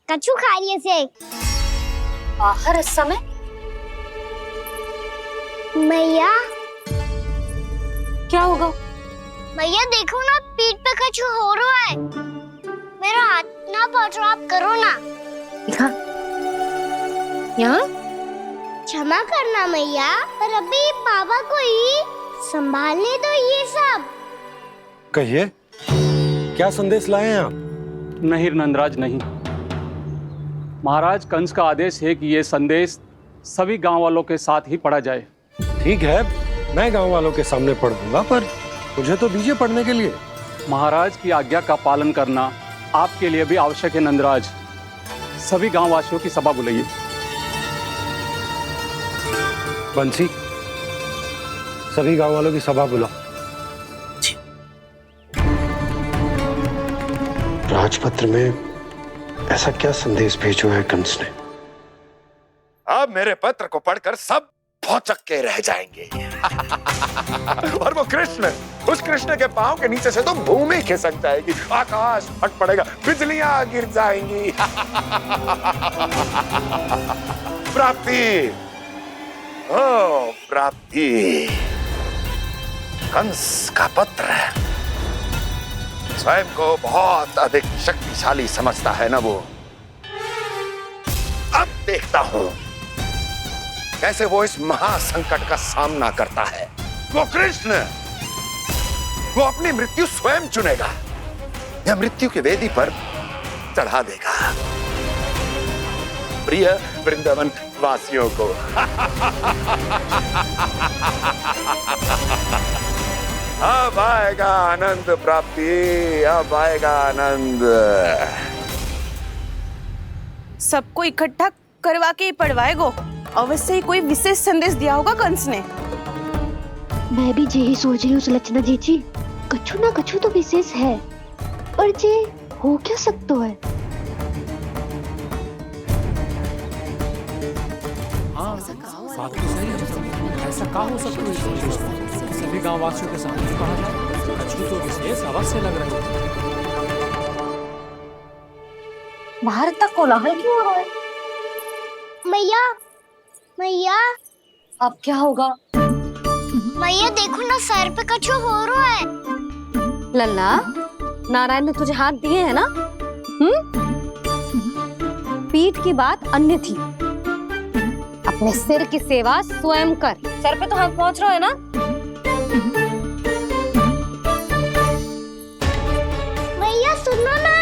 कछु खा लिए से बाहर इस समय? मैया क्या होगा? मैया देखो ना, पीठ पे कछु हो रहा है। मेरा हाथ ना पहुंचो, आप करो ना। दिखा यहाँ। क्षमा करना मैया, पर अभी बाबा को ही संभालने दो ये सब। कहिए, क्या संदेश लाए हैं आप? नहीं नंदराज, नहीं। महाराज कंस का आदेश है कि ये संदेश सभी गांव वालों के साथ ही पढ़ा जाए। ठीक है, मैं गांव वालों के सामने पढ़ दूंगा, पर मुझे तो दीजिए पढ़ने के लिए। महाराज की आज्ञा का पालन करना आपके लिए भी आवश्यक है नंदराज। सभी गांव वासियों की सभा बुलाइए। बंसी, सभी गांव वालों की सभा बुलाओ। राजपत्र में ऐसा क्या संदेश भेजो है कंस ने? अब मेरे पत्र को पढ़कर सब भौचक के रह जाएंगे। और वो कृष्ण, उस कृष्ण के पांव के नीचे से तो भूमि खिसक जाएगी, आकाश फट पड़ेगा, बिजलियां गिर जाएंगी। प्राप्ति, ओ प्राप्ति, कंस का पत्र। स्वयं को बहुत अधिक शक्तिशाली समझता है ना वो। अब देखता हूं कैसे वो इस महासंकट का सामना करता है। वो कृष्ण, वो अपनी मृत्यु स्वयं चुनेगा या मृत्यु की वेदी पर चढ़ा देगा प्रिय वृंदावन वासियों को। अब आएगा आनंद प्राप्ति, अब आएगा आनंद। सबको इकट्ठा करवा के ही पढ़वाएगो। अवश्य ही कोई विशेष संदेश दिया होगा कंस ने। मैं भी यही सोच रही हूँ सुलक्षणा जी, कछु ना कछु तो विशेष है, पर जे हो क्या सकता है? ऐसा का हो सकता है? सभी गांव वासियों के सामने कहा जाए, कछु तो विशेष अवश्य लग रहे हैं। बाहर तक कोलाहल क्यों हो रहा है? मैया, मैया, अब क्या होगा? मैया देखो ना, सर पे कछु हो रहा है। लल्ला, नारायण ने तुझे हाथ दिए हैं ना? पीठ की बात अन्य थी। अपने सिर की सेवा स्वयं कर। सर पे तो हाथ पहुंच रहा है ना? मैया सुनो ना,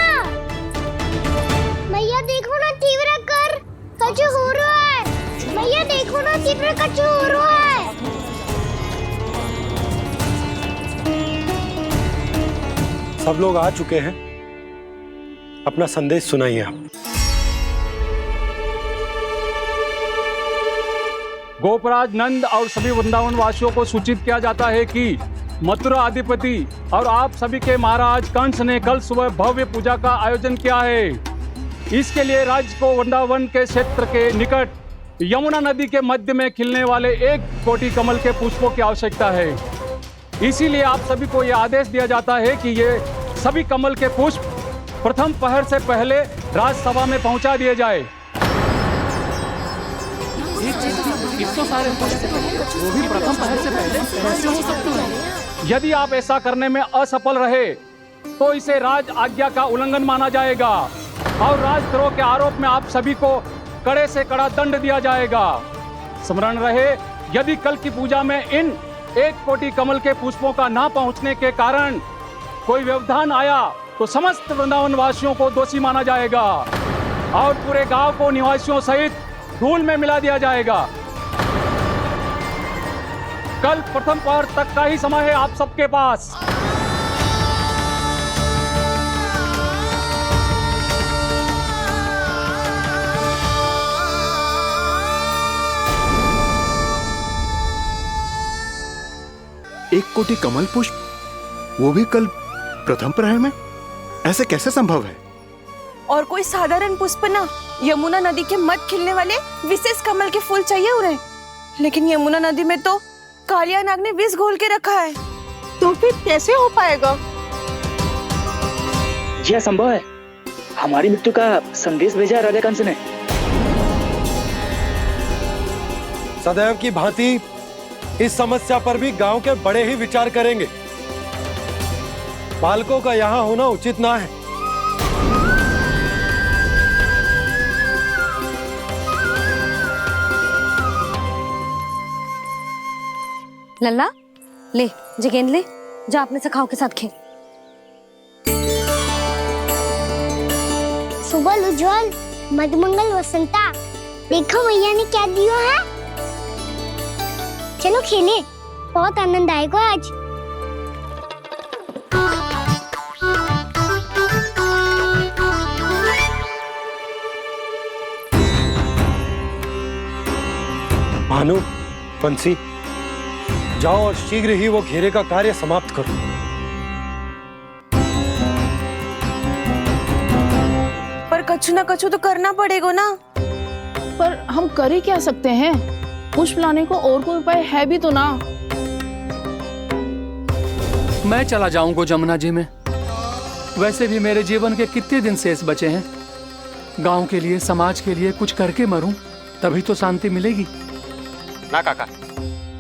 मैया देखो ना, तीव्र कर कछु हो रहा है। मैया देखो ना, तीव्र कछु हो रहा है। सब लोग आ चुके हैं, अपना संदेश सुनाइए आप। गोपराज नंद और सभी वृंदावन वासियों को सूचित किया जाता है कि मथुरा अधिपति और आप सभी के महाराज कंस ने कल सुबह भव्य पूजा का आयोजन किया है। इसके लिए राज्य को वृंदावन के क्षेत्र के निकट यमुना नदी के मध्य में खिलने वाले 1 कोटि कमल के पुष्पों की आवश्यकता है। इसीलिए आप सभी को यह आदेश दिया जाता है कि ये सभी कमल के पुष्प प्रथम पहर से पहले राजसभा में पहुंचा दिए जाए। इतने सारे पुष्प वो भी प्रथम पहर से पहले कैसे हो सकते हैं? यदि आप ऐसा करने में असफल रहे तो इसे राज आज्ञा का उल्लंघन माना जाएगा और राजद्रोह के आरोप में आप सभी को कड़े से कड़ा दंड दिया जाएगा। स्मरण रहे, यदि कल की पूजा में इन 1 कोटि कमल के पुष्पों का ना पहुंचने के कारण कोई व्यवधान आया तो समस्त वृंदावन वासियों को दोषी माना जाएगा और पूरे गांव को निवासियों सहित धूल में मिला दिया जाएगा। कल प्रथम पहर तक का ही समय है आप सबके पास। एक कोटि कमल पुष्प, वो भी कल प्रथम प्रहर में? ऐसे कैसे संभव है? और कोई साधारण पुष्प ना, यमुना नदी के मध्य खिलने वाले विशेष कमल के फूल चाहिए उन्हें। लेकिन यमुना नदी में तो कालिया नाग ने विष घोल के रखा है, तो फिर कैसे हो पाएगा? यह संभव है। हमारी मृत्यु का संदेश भेजा है राजा कंस ने। सदैव की भांति इस समस्या पर भी गांव के बड़े ही विचार करेंगे। बालकों का यहाँ होना उचित ना है। लल्ला ले जे गेंद ले, जा अपने सखाओं के साथ खेल। सुबह उज्जवल मधुमंगल वसंता, देखो मैया ने क्या दिया है। चलो खेले, बहुत आनंद आएगा आज। भानु, बंसी, जाओ और शीघ्र ही वो घेरे का कार्य समाप्त करो। पर कछु ना कछु तो करना पड़ेगा ना। पर हम कर ही क्या सकते हैं? पुष्प लाने को और कोई उपाय है भी तो ना। मैं चला जाऊंगा जमुना जी में। वैसे भी मेरे जीवन के कितने दिन शेष बचे हैं। गांव के लिए, समाज के लिए कुछ करके मरूं, तभी तो शांति मिलेगी। ना काका,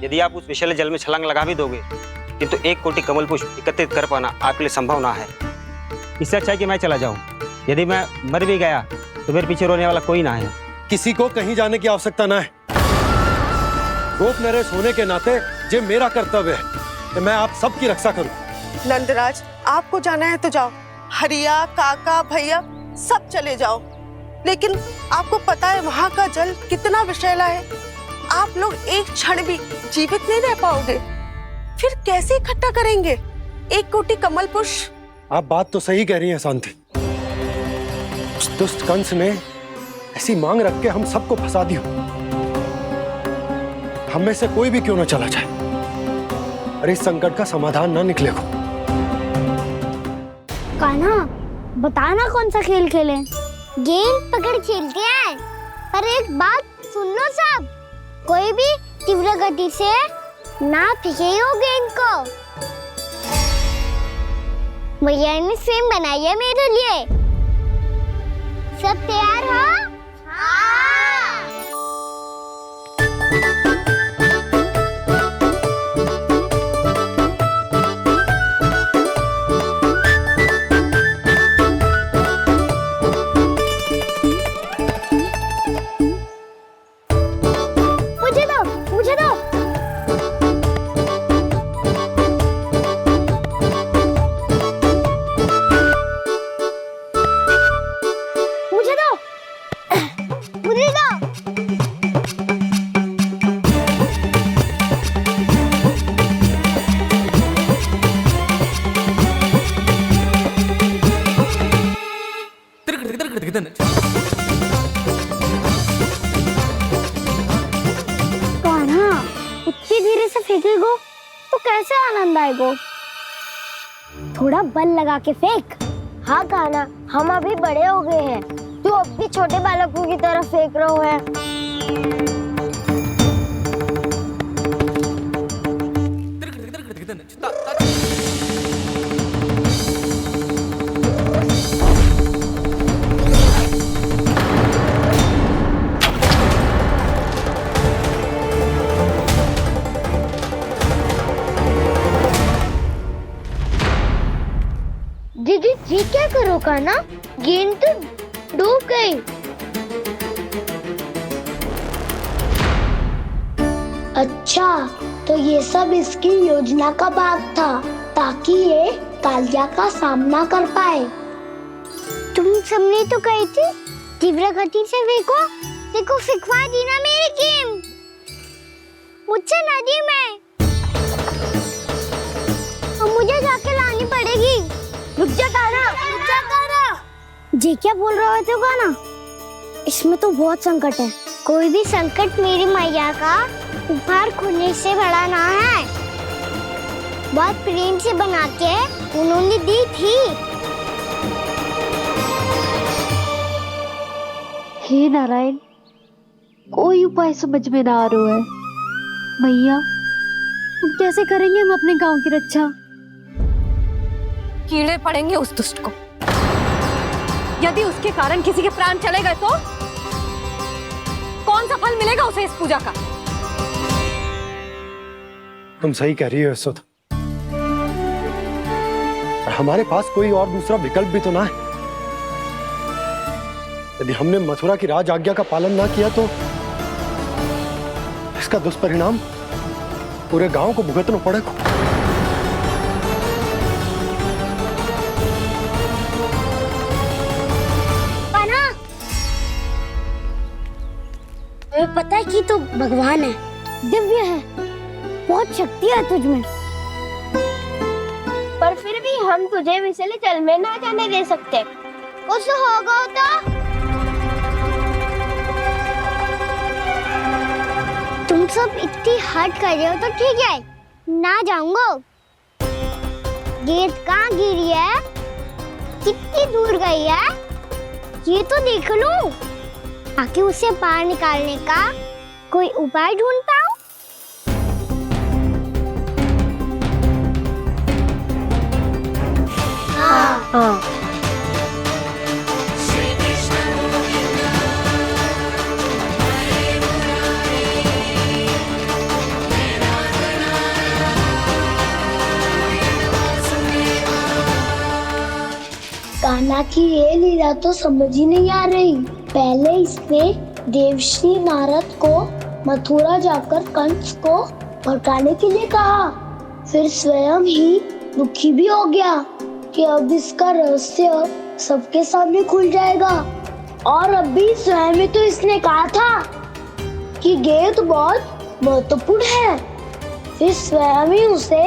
यदि आप उस विषैले जल में छलांग लगा भी दोगे, किंतु 1 कोटि कमल पुष्प एकत्रित कर पाना आपके लिए संभव ना है। इससे अच्छा है कि मैं चला जाऊं। यदि मैं मर भी गया तो मेरे पीछे रोने वाला कोई ना है। किसी को कहीं जाने की आवश्यकता ना है। गोप नरेश होने के नाते ये मेरा कर्तव्य है कि मैं आप सबकी रक्षा करूं। नंदराज, आपको जाना है तो जाओ। हरिया, काका, भैया सब चले जाओ। लेकिन आपको पता है वहाँ का जल कितना विषैला है। आप लोग एक क्षण भी जीवित नहीं रह पाओगे। फिर कैसे इकट्ठा करेंगे 1 कोटि कमल पुष्प? आप बात तो सही कह रही हैं शांति। उस दुष्ट कंस ने ऐसी मांग रख के हम सबको फंसा दिया। हम में से कोई भी क्यों न चला जाए और इस संकट का समाधान ना निकलेगा। कान्हा, बताना कौन सा खेल खेलें? गेंद पकड़ खेलते हैं। पर एक बात सुन लो सब, कोई भी तीव्र गति से ना फेंकेगा गेंद को। भैया ने फ्रेम बनाई है मेरे लिए। सब तैयार हो? मुझे दो। इतनी धीरे से फेंकेगो तो कैसे आनंद आएगो? थोड़ा बल लगा के फेंक। हाँ कान्हा, हम अभी बड़े हो गए हैं, तू अब भी छोटे बालकों की तरह फेंक रहे है। दीदी जी क्या करो कान्हा? गेंद तो डूब गई। अच्छा, तो ये सब इसकी योजना का भाग था ताकि ये कालिया का सामना कर पाए। तुम सबने तो कही थी तीव्र गति से फेंको। देखो फिकवा दी ना मेरी गेम। मुझसे नदी में। अब मुझे जाके लानी पड़ेगी। रुक जा कान्हा, रुक जा कान्हा। जी क्या बोल रहे थे कान्हा? इसमें तो बहुत संकट है। कोई भी संकट मेरी मैया का उपहार खोने से बड़ा ना है। बहुत प्रेम से बना के उन्होंने दी थी। हे नारायण, कोई उपाय समझ में ना आ रहा है। मैया, हम कैसे करेंगे हम अपने गांव की रक्षा? कीड़े पड़ेंगे उस दुष्ट को। यदि उसके कारण किसी के प्राण चले गए तो कौन सा फल मिलेगा उसे इस पूजा का? तुम सही कह रही हो यशोदा, पर हमारे पास कोई और दूसरा विकल्प भी तो ना है। यदि हमने मथुरा की राज आज्ञा का पालन ना किया तो इसका दुष्परिणाम पूरे गांव को भुगतना पड़ेगा। तुम्हें पता है कि तू भगवान है, दिव्य है, बहुत शक्ति है तुझमें, पर फिर भी हम तुझे विषैले जल में ना जाने दे सकते। कुछ होगा तो तुम सब इतनी हट कर रहे हो तो ठीक है, ना जाऊंगा। गेट कहाँ गिरी है, कितनी दूर गई है, ये तो देख लूं, ताकि उसे बाहर निकालने का कोई उपाय ढूंढ पाऊं। हाँ। कान्हा की ये लीला तो समझ ही नहीं आ रही। पहले इसने देवश्री नारद को मथुरा जाकर कंस को भड़काने के लिए कहा, फिर स्वयं ही दुखी भी हो गया कि अब इसका रहस्य सबके सामने खुल जाएगा। और अभी स्वयं ही तो इसने कहा था कि गेट बहुत महत्वपूर्ण है, फिर स्वयं ही उसे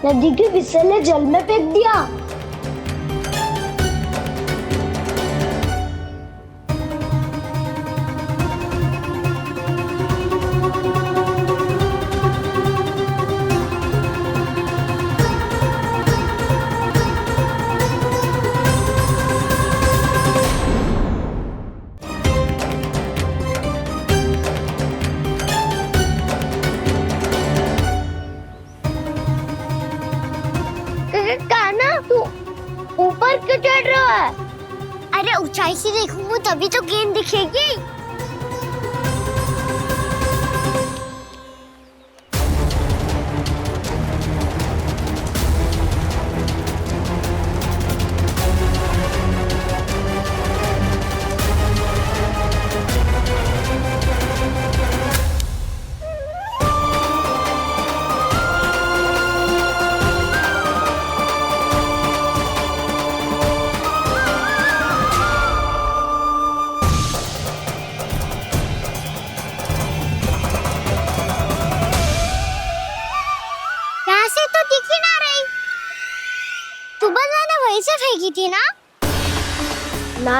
नदी के विषैले जल में फेंक दिया। ऊपर क्यों चढ़ रहा है? अरे ऊंचाई से देखूंगा तभी तो गेंद दिखेगी। से फेंकी थी ना?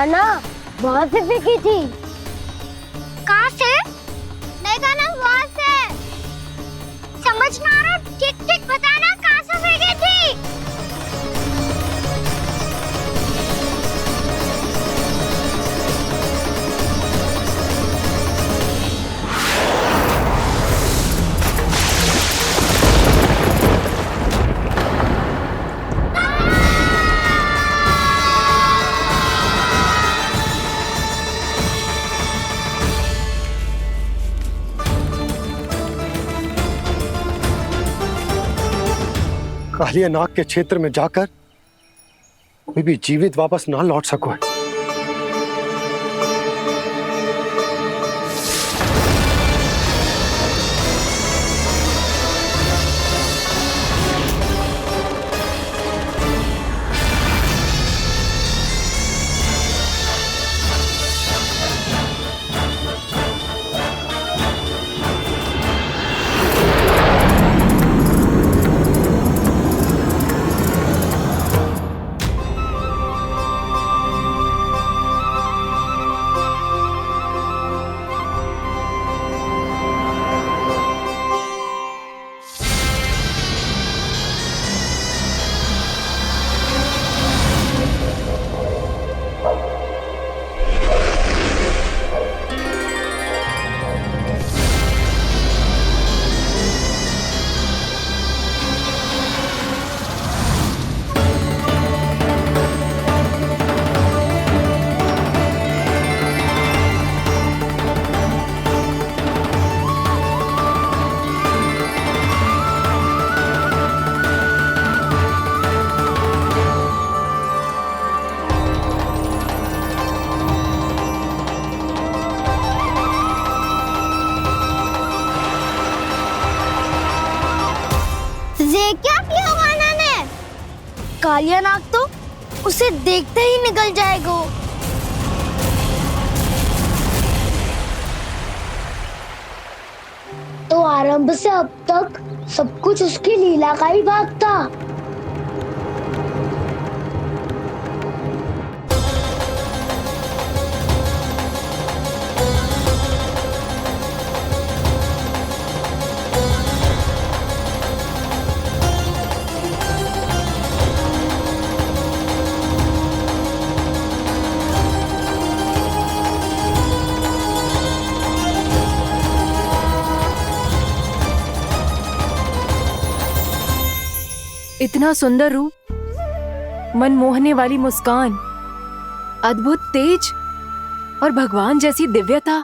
ना वहां से फेंकी थी। कहाँ से? देखा ना वहां से। समझ ना आ रहा, ठीक ठीक बताना कहाँ से फेंकी थी? कालिया नाग के क्षेत्र में जाकर कोई भी जीवित वापस ना लौट सको है। कालिया नाग तो उसे देखते ही निकल जाएगा। तो आरंभ से अब तक सब कुछ उसकी लीला का ही भाग था। इतना सुंदर रूप, मन मोहने वाली मुस्कान, अद्भुत तेज और भगवान जैसी दिव्यता।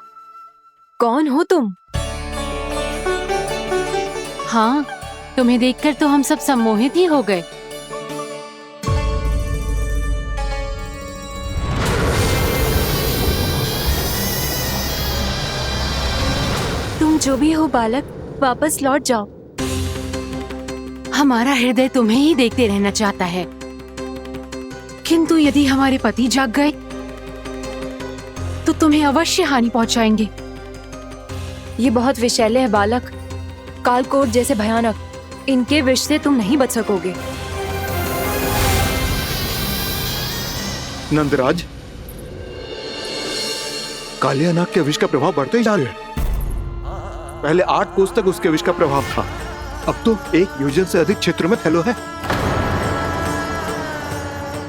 कौन हो तुम? हाँ, तुम्हें देखकर तो हम सब सम्मोहित ही हो गए। तुम जो भी हो बालक, वापस लौट जाओ। हमारा हृदय तुम्हें ही देखते रहना चाहता है, किंतु यदि हमारे पति जाग गए तो तुम्हें अवश्य हानि पहुंचाएंगे। ये बहुत विषैले है बालक, कालकोट जैसे भयानक। इनके विष से तुम नहीं बच सकोगे। नंदराज, कालिया नाग के विष का प्रभाव बढ़ते ही जा रहा है। पहले 8 कोस तक उसके विष का प्रभाव था, अब तो 1 योजन से अधिक क्षेत्र में फैलो है।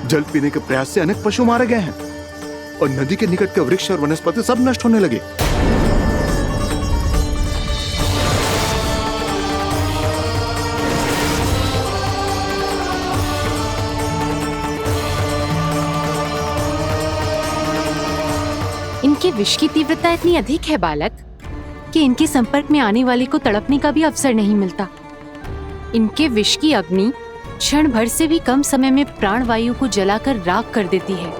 जल पीने के प्रयास से अनेक पशु मारे गए हैं और नदी के निकट के वृक्ष और वनस्पति सब नष्ट होने लगे। इनके विष की तीव्रता इतनी अधिक है बालक कि इनके संपर्क में आने वाले को तड़पने का भी अवसर नहीं मिलता। इनके विष की अग्नि क्षण भर से भी कम समय में प्राणवायु को जलाकर राख कर देती है।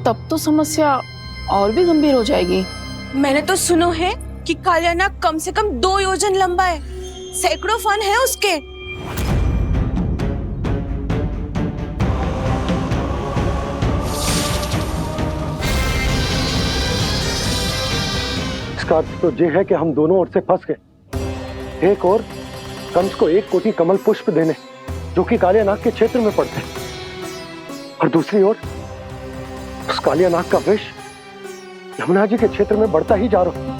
तब तो समस्या और भी गंभीर हो जाएगी। मैंने तो सुनो है कि कालिया नाग कम से कम 2 योजन लंबा है, सैकड़ों फन है उसके। इसका अर्थ तो ये है कि हम दोनों ओर से फंस गए। एक और कंस को 1 कोटि कमल पुष्प देने जो कि कालिया नाग के क्षेत्र में पड़ते हैं, और दूसरी ओर उस कालिया नाग का विष यमुना जी के क्षेत्र में बढ़ता ही जा रहा।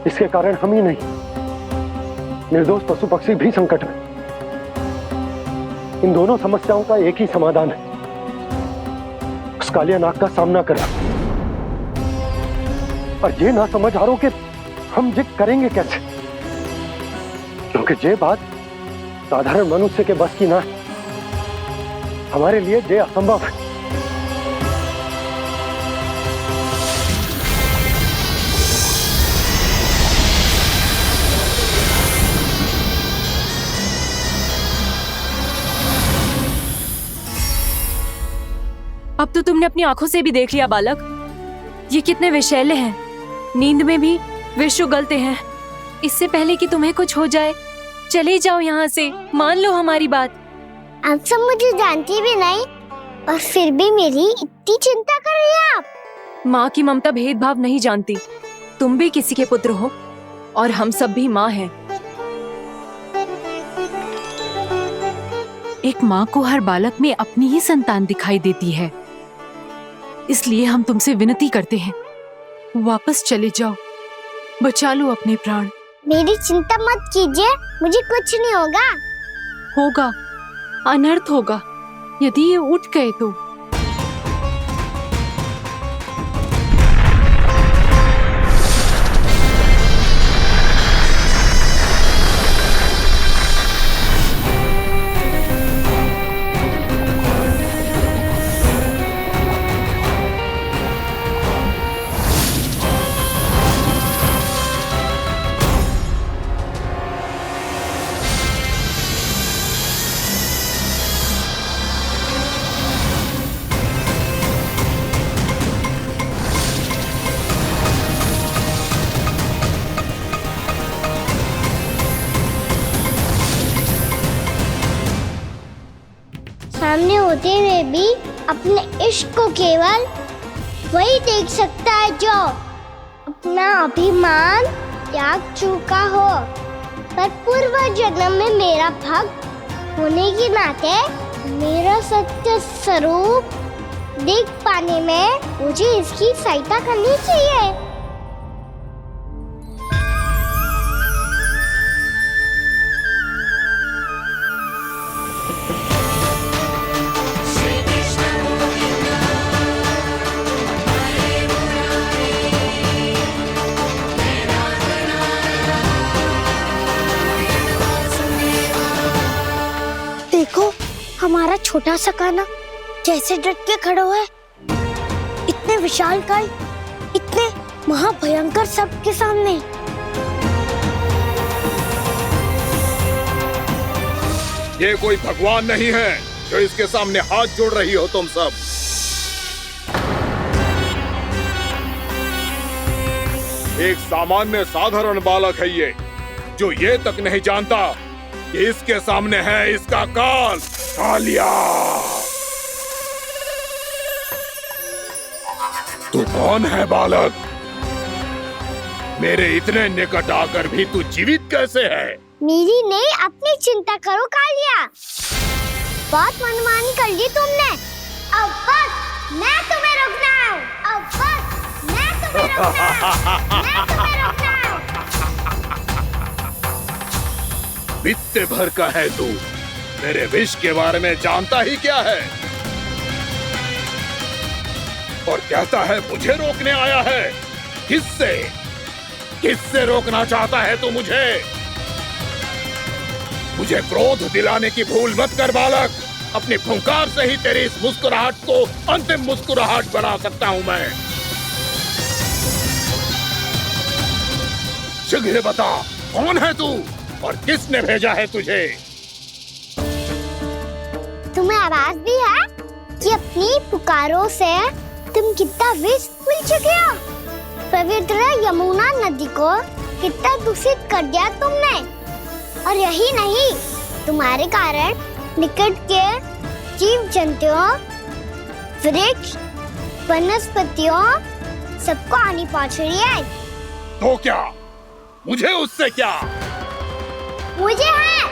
इसके कारण हम ही नहीं, निर्दोष पशु पक्षी भी संकट में। इन दोनों समस्याओं का एक ही समाधान है, उस कालिया नाग का सामना करना। और ये ना समझ आ रहा कि हम ये करेंगे कैसे, क्योंकि ये बात साधारण मनुष्य के बस की ना है। हमारे लिए ये असंभव है। अब तो तुमने अपनी आंखों से भी देख लिया बालक, ये कितने विषैले हैं। नींद में भी विष उगलते हैं। इससे पहले कि तुम्हें कुछ हो जाए, चले जाओ यहाँ से, मान लो हमारी बात। आप सब मुझे जानती भी नहीं और फिर भी मेरी इतनी चिंता कर रही हैं आप। माँ की ममता भेदभाव नहीं जानती। तुम भी किसी के पुत्र हो और हम सब भी माँ हैं। एक माँ को हर बालक में अपनी ही संतान दिखाई देती है, इसलिए हम तुमसे विनती करते हैं, वापस चले जाओ, बचा लो अपने प्राण। मेरी चिंता मत कीजिए, मुझे कुछ नहीं होगा। होगा, अनर्थ होगा यदि ये उठ गए तो। होते हुए भी अपने इश्क को केवल वही देख सकता है जो अपना अभिमान त्याग चुका हो। पर पूर्व जन्म में मेरा भक्त होने के नाते मेरा सत्य स्वरूप देख पाने में मुझे इसकी सहायता करनी चाहिए। देखो हमारा छोटा सा कान्हा कैसे डट के खड़ा है, इतने विशालकाय, इतने महाभयंकर सबके सामने। ये कोई भगवान नहीं है जो इसके सामने हाथ जोड़ रही हो तुम सब। एक सामान्य साधारण बालक है ये, जो ये तक नहीं जानता कि इसके सामने है इसका काल, कालिया। तू कौन है बालक? मेरे इतने निकट आकर भी तू जीवित कैसे है? मेरी नहीं, अपनी चिंता करो कालिया। बहुत मनमानी कर ली तुमने। अब बस मैं तुम्हें रोकना हूँ। अब बस मैं तुम्हें रोकना हूँ। मैं तुम्हें रोकना हूँ। बित्ते भर का है तू, मेरे विष के बारे में जानता ही क्या है? और कहता है मुझे रोकने आया है। किससे? किससे रोकना चाहता है तू मुझे? मुझे क्रोध दिलाने की भूल मत कर बालक। अपनी फुंकार से ही तेरी इस मुस्कुराहट को अंतिम मुस्कुराहट बना सकता हूं मैं। शीघ्र बता, कौन है तू और किसने भेजा है तुझे? तुम्हें आवाज भी है कि अपनी पुकारों से तुम कितना विष भूल चुके हो। पवित्र यमुना नदी को कितना दूषित कर दिया तुमने। और यही नहीं, तुम्हारे कारण निकट के जीव जंतुओं, वृक्ष, वनस्पतियों सबको हानि पहुंच रही है। तो क्या? मुझे उससे क्या? मुझे है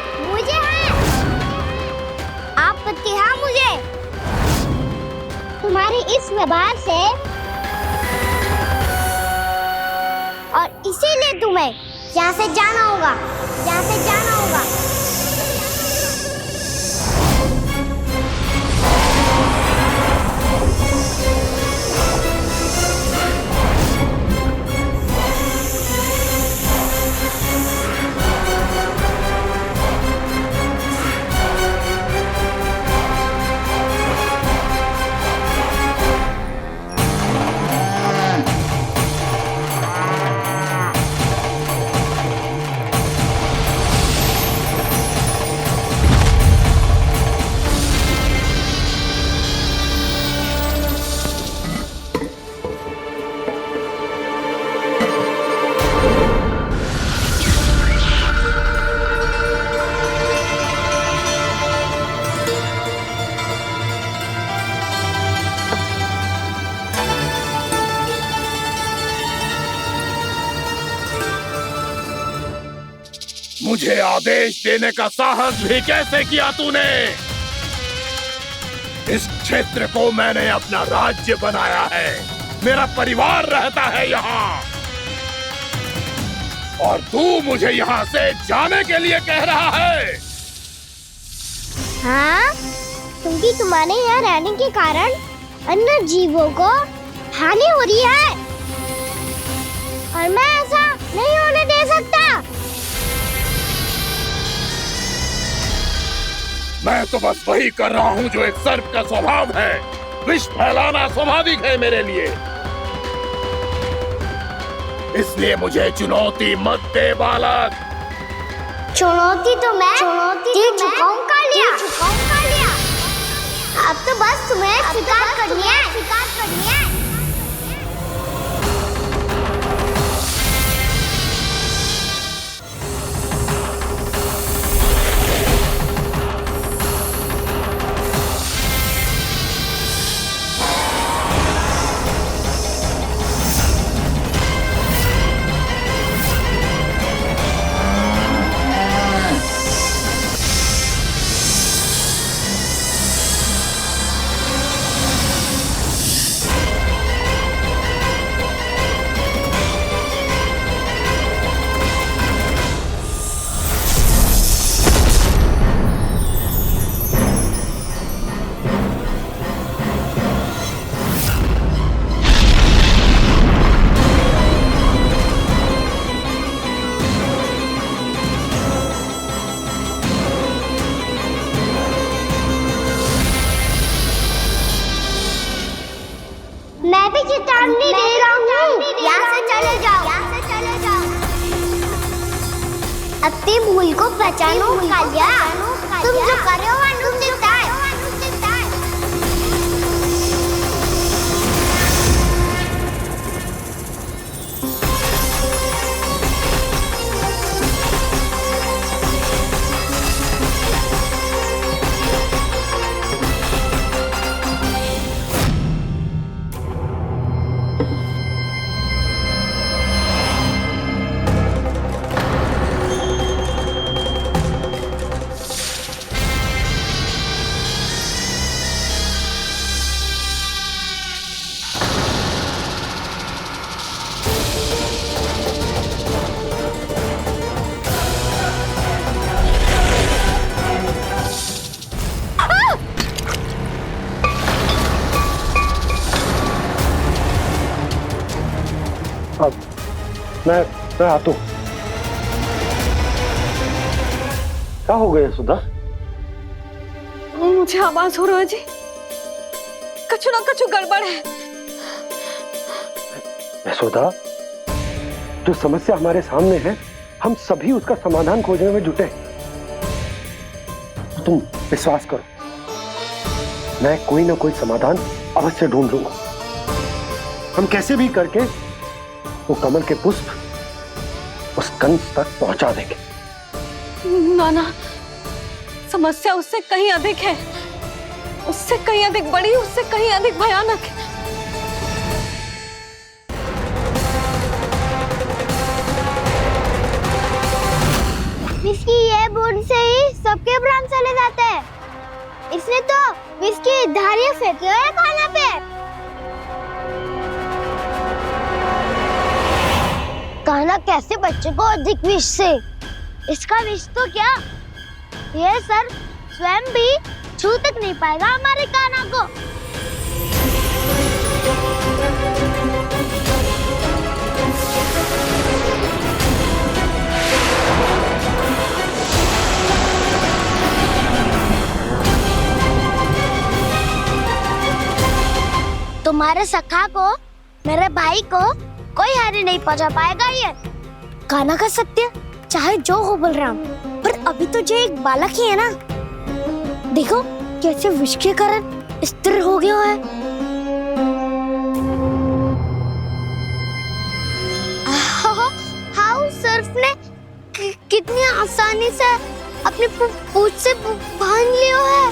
आपत्ति है मुझे तुम्हारे इस व्यवहार से, और इसीलिए तुम्हें यहाँ से जाना होगा। मुझे आदेश देने का साहस भी कैसे किया तूने? इस क्षेत्र को मैंने अपना राज्य बनाया है, मेरा परिवार रहता है यहाँ, और तू मुझे यहाँ से जाने के लिए कह रहा है? हाँ, क्योंकि तुम्हारे यहाँ रहने के कारण अन्य जीवों को हानि हो रही है, और मैं ऐसा नहीं होने दे सकता। मैं तो बस वही कर रहा हूँ जो एक सर्प का स्वभाव है। विष फैलाना स्वाभाविक है मेरे लिए, इसलिए मुझे चुनौती मत दे बालक। चुनौती तो मैं दे चुका हूँ कालिया। अब तो बस तुम्हें स्वीकार करनी है। चेतावनी दे रहा हूँ, यहाँ से चले जाओ, यहाँ से चले जाओ। अपनी भूल को पहचानो कालिया, तुम जो कर रहे हो अनुचित है। मैं आता हूँ। क्या हो गया सुधा? मुझे आवाज हो रहा है जी, कछु ना कछु गड़बड़ है। यशोदा, जो समस्या हमारे सामने है, हम सभी उसका समाधान खोजने में जुटे। तो तुम विश्वास करो, मैं कोई ना कोई समाधान अवश्य ढूंढ लूंगा। हम कैसे भी करके वो कमल के पुष्प उस कंस तक पहुंचा देंगे। नाना, समस्या उससे कहीं अधिक है, उससे कहीं अधिक बड़ी, उससे कहीं अधिक भयानक है। विस्की ये बूंद से ही सबके प्राण चले जाते हैं। इसने तो विस्की धारियां फेंकी है खाना पे। कान्हा कैसे बच्चे को अधिक विष से? इसका विष तो क्या, ये सर स्वयं भी छू तक नहीं पाएगा हमारे कान्हा को। तुम्हारे सखा को, मेरे भाई को कोई हानि नहीं पहुंचा पाएगा। ये कान्हा का सत्य चाहे जो हो बलराम, पर अभी तो जो एक बालक ही है ना। देखो कैसे विष के कारण स्थिर हो गया है। हाउ सर्फ ने कितनी आसानी से अपनी पूंछ से बांध लिया है।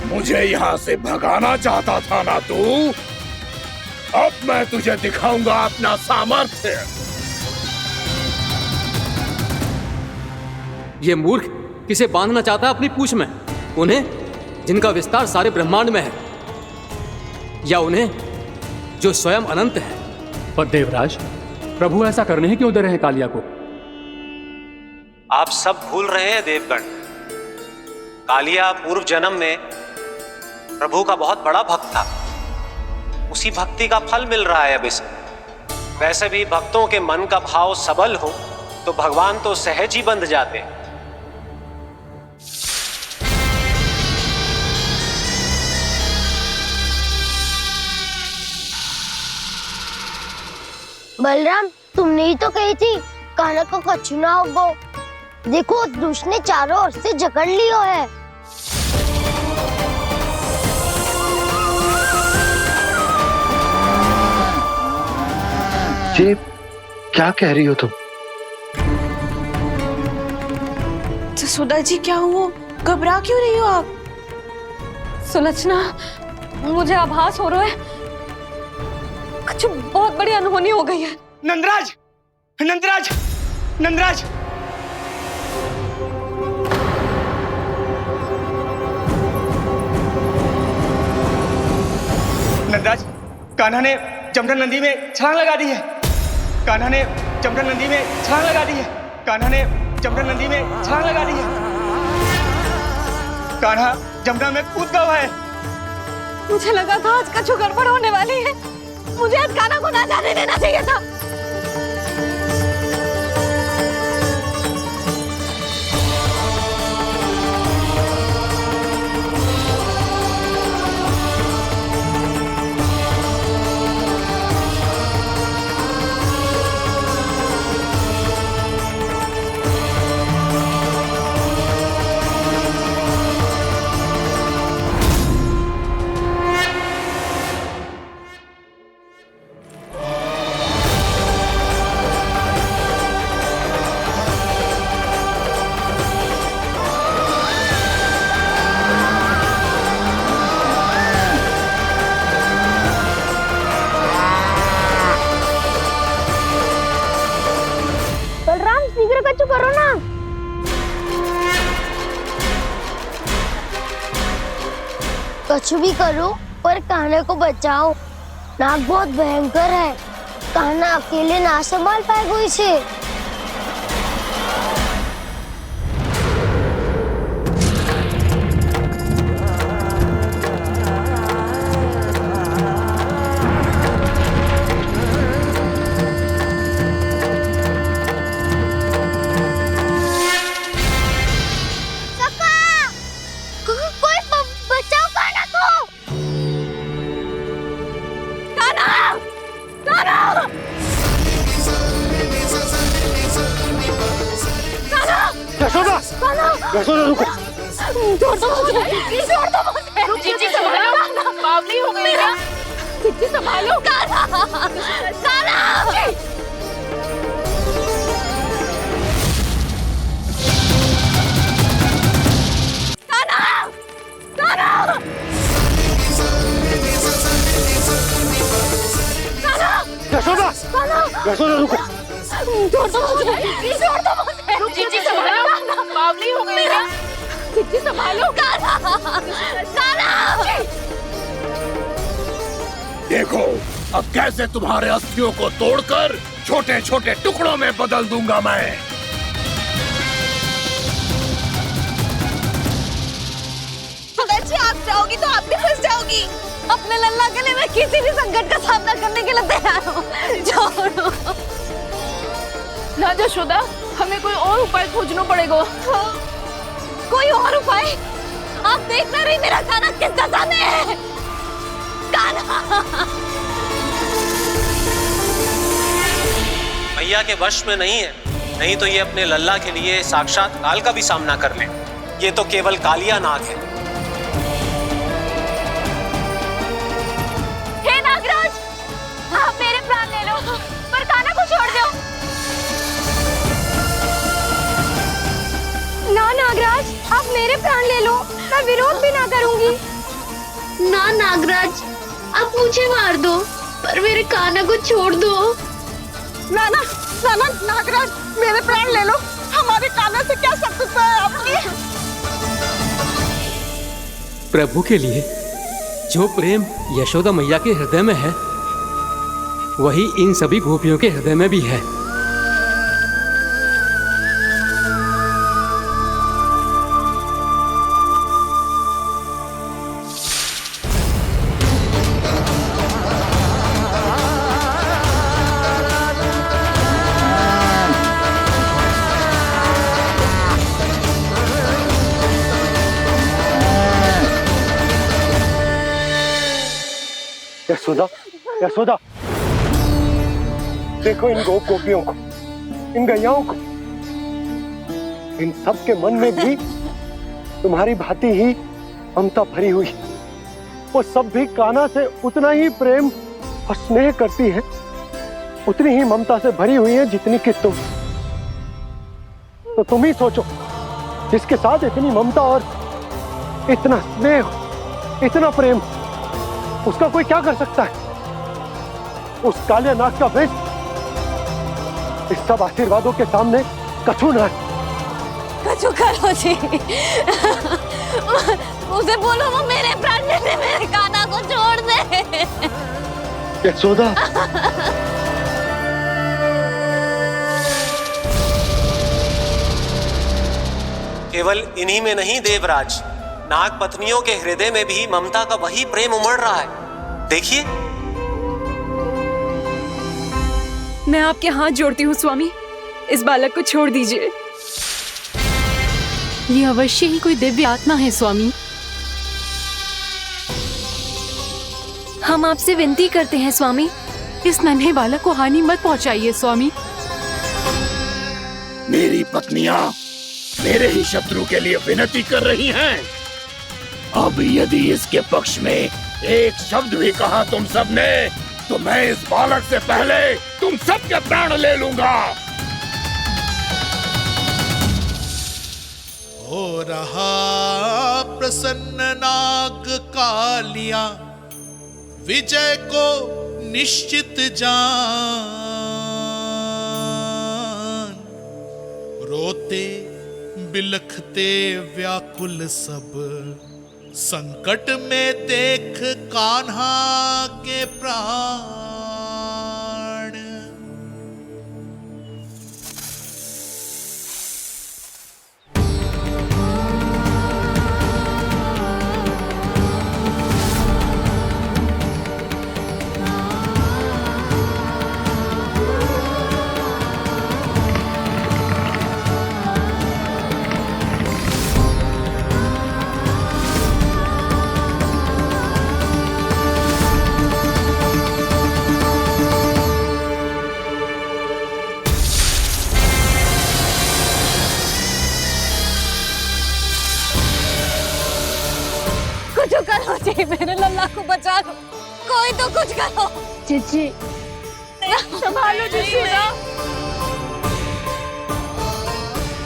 मुझे यहाँ से भगाना चाहता था ना तू? अब मैं तुझे दिखाऊंगा अपना सामर्थ्य। ये मूर्ख किसे बांधना चाहता है अपनी पूंछ में? उन्हें जिनका विस्तार सारे ब्रह्मांड में है, या उन्हें जो स्वयं अनंत है? पर देवराज, प्रभु ऐसा करने ही क्यों दे रहे हैं कालिया को? आप सब भूल रहे हैं देवगण। कालिया पूर्व जन्म में प्रभु का बहुत बड़ा भक्त था। उसी भक्ति का फल मिल रहा है अब इसे। वैसे भी भक्तों के मन का भाव सबल हो तो भगवान तो सहज ही बंध जाते हैं। बलराम, तुमने ही तो कही थी कान्हा को कछु ना होगो। देखो उस दुष्ट ने चारों ओर से जकड़ लियो है। ये क्या कह रही हो तुम? सुधा जी, क्या हुआ? घबरा क्यों रही हो आप? सुलक्षणा, मुझे आभास हो रहा है कुछ बहुत बड़ी अनहोनी हो गई है। नंदराज, नंदराज, नंदराज! नंदराज, कान्हा ने जमना नदी में छलांग लगा दी है। कान्हा ने जमना नदी में छलांग लगा दी है। कान्हा ने जमना नदी में छलांग लगा दी है। कान्हा जमना में कूद गया है। मुझे लगा था आज कछु गड़बड़ होने वाली है। मुझे आज कान्हा को ना जाने देना चाहिए था। कुछ भी करो पर कान्हा को बचाओ। नाग बहुत भयंकर है, कान्हा अकेले ना संभाल पाएगा इसे। यशोदा रुको। छोड़ दो मुझे, प्लीज छोड़ दो मुझे। जीजी संभालो, बावली हो गई है। जीजी संभालो। कान्हा, कान्हा। यशोदा, यशोदा रुको। छोड़ दो मुझे, प्लीज छोड़ दो मुझे। जीजी संभालो, बावली हो गई है। जीजी संभालो। देखो अब कैसे तुम्हारे अस्थियों को तोड़कर छोटे छोटे टुकड़ों में बदल दूंगा मैं। अगर जी आप जाओगी तो आप भी फंस जाओगी। अपने लल्ला के लिए मैं किसी भी संकट का सामना करने के लिए तैयार हूँ। छोड़ो ना यशोदा, हमें कोई और उपाय खोजना पड़ेगा। कोई और उपाय? आप देख ना रही मेरा कान्हा किस दशा में है। कान्हा मैया के वश में नहीं है, नहीं तो ये अपने लल्ला के लिए साक्षात काल का भी सामना कर ले। ये तो केवल कालिया नाग है। हे नागराज, आप मेरे प्राण ले लो पर कान्हा को छोड़ दो। ना नागराज, आप मेरे प्राण ले लो, मैं विरोध भी ना करूंगी। ना नागराज, आप मुझे मार दो पर मेरे कान्हा को छोड़ दो। ना ना ना ना नागराज, मेरे प्राण ले लो, हमारे कान्हा से क्या शत्रुता है आपकी? प्रभु के लिए जो प्रेम यशोदा मैया के हृदय में है, वही इन सभी गोपियों के हृदय में भी है। यशोदा, यशोदा, देखो इन गोप गोपियों को, इन गैयाओं को, इन सब के मन में भी तुम्हारी भांति ही ममता भरी हुई। वो सब भी कान्हा से उतना ही प्रेम और स्नेह करती है, उतनी ही ममता से भरी हुई है जितनी कि तुम। तो तुम ही सोचो, जिसके साथ इतनी ममता और इतना स्नेह, इतना प्रेम, उसका कोई क्या कर सकता है? उस काले नाग का वेश इस सब आशीर्वादों के सामने कछु न है। कछु करो जी। उसे बोलो वो मेरे प्राण ले ले, मेरे कान्हा को छोड़ दे। यशोदा, केवल इन्हीं में नहीं देवराज, नाग पत्नियों के हृदय में भी ममता का वही प्रेम उमड़ रहा है। देखिए। मैं आपके हाथ जोड़ती हूँ स्वामी, इस बालक को छोड़ दीजिए। ये अवश्य ही कोई दिव्य आत्मा है स्वामी। हम आपसे विनती करते हैं स्वामी, इस नन्हे बालक को हानि मत पहुंचाइए स्वामी। मेरी पत्नियां मेरे ही शत्रु के लिए विनती कर रही हैं। अब यदि इसके पक्ष में एक शब्द भी कहा तुम सबने, तो मैं इस बालक से पहले तुम सबके प्राण ले लूंगा। हो रहा प्रसन्न नाग कालिया, विजय को निश्चित जान। रोते बिलखते व्याकुल सब संकट में देख कान्हा के प्राण। कुछ करो जी, मेरे लल्ला को बचा लो, कोई तो कुछ करो। जीजी संभालो जीजी ना।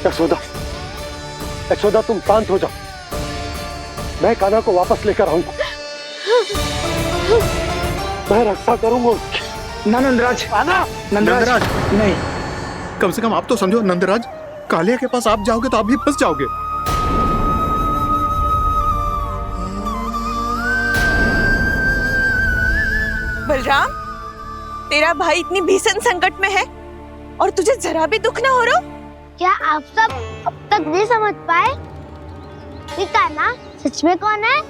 यशोदा, यशोदा तुम शांत हो जाओ, मैं कान्हा को वापस लेकर आऊंगा, मैं रक्षा करूंगा उसकी। ना नंदराज, नंदराज नहीं, कम से कम आप तो समझो नंदराज, कालिया के पास आप जाओगे तो आप भी फंस जाओगे। बलराम, तेरा भाई इतनी भीषण संकट में है और तुझे जरा भी दुख ना हो रहा? क्या आप सब अब तक नहीं समझ पाए कि कान्हा सच में कौन है?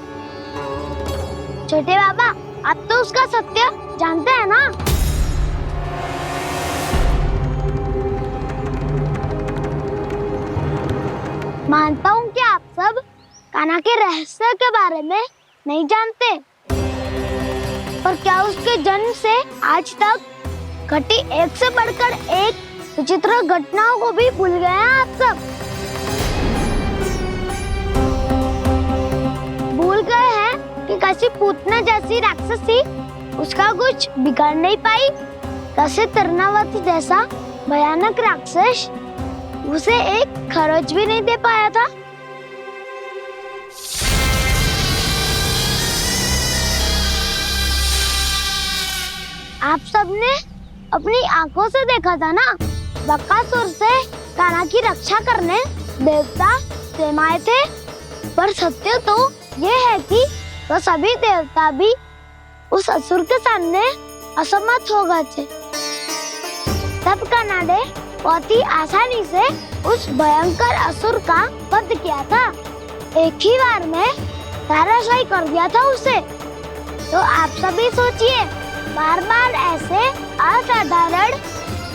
छोटे बाबा, आप तो उसका सत्य जानते हैं ना? मानता हूँ कि आप सब कान्हा के रहस्य के बारे में नहीं जानते, पर क्या उसके जन्म से आज तक घटी एक से बढ़कर एक विचित्र घटनाओं को भी भूल गए हैं आप सब? भूल गए हैं कि कैसी पूतना जैसी राक्षसी उसका कुछ बिगाड़ नहीं पाई, कैसे तरनावती जैसा भयानक राक्षस उसे एक खरोच भी नहीं दे पाया था। आप सबने अपनी आंखों से देखा था ना, बकासुर से कान्हा की रक्षा करने देवता स्वयं आए थे, पर सत्य तो ये है कि वह सभी देवता भी उस असुर के सामने असमर्थ हो गए थे। तब कान्हा ने बहुत ही आसानी से उस भयंकर असुर का वध किया था, एक ही बार में धराशायी कर दिया था उसे। तो आप सभी सोचिए, बार बार ऐसे असाधारण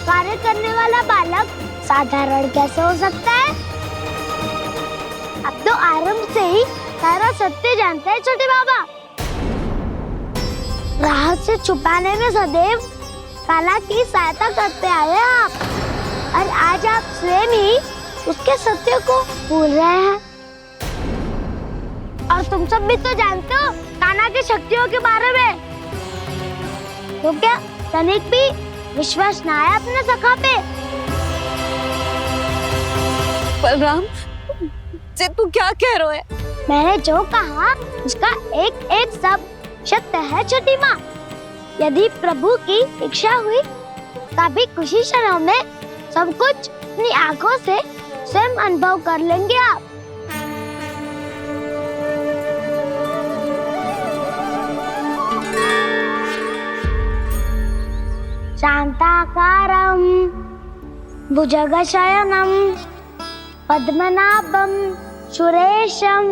कार्य करने वाला बालक साधारण कैसे हो सकता है? अब तो आरंभ से ही सारा सत्य जानते हैं छोटे बाबा। रहस्य छुपाने में सदैव कान्हा की सहायता करते आए हैं आप, और आज आप स्वयं ही उसके सत्य को भूल रहे हैं। और तुम सब भी तो जानते हो कान्हा की शक्तियों के बारे में, तो क्या तनिक भी विश्वास न आया अपने सखा पे? बलराम, जे तू क्या कह रहे है? मैंने जो कहा उसका एक एक शब्द सत्य है छोटी माँ। यदि प्रभु की इच्छा हुई तभी कुछ ही क्षणों में सब कुछ अपनी आंखों से स्वयं अनुभव कर लेंगे आप। शांताकारं भुजगशयनं पद्मनाभं सुरेशं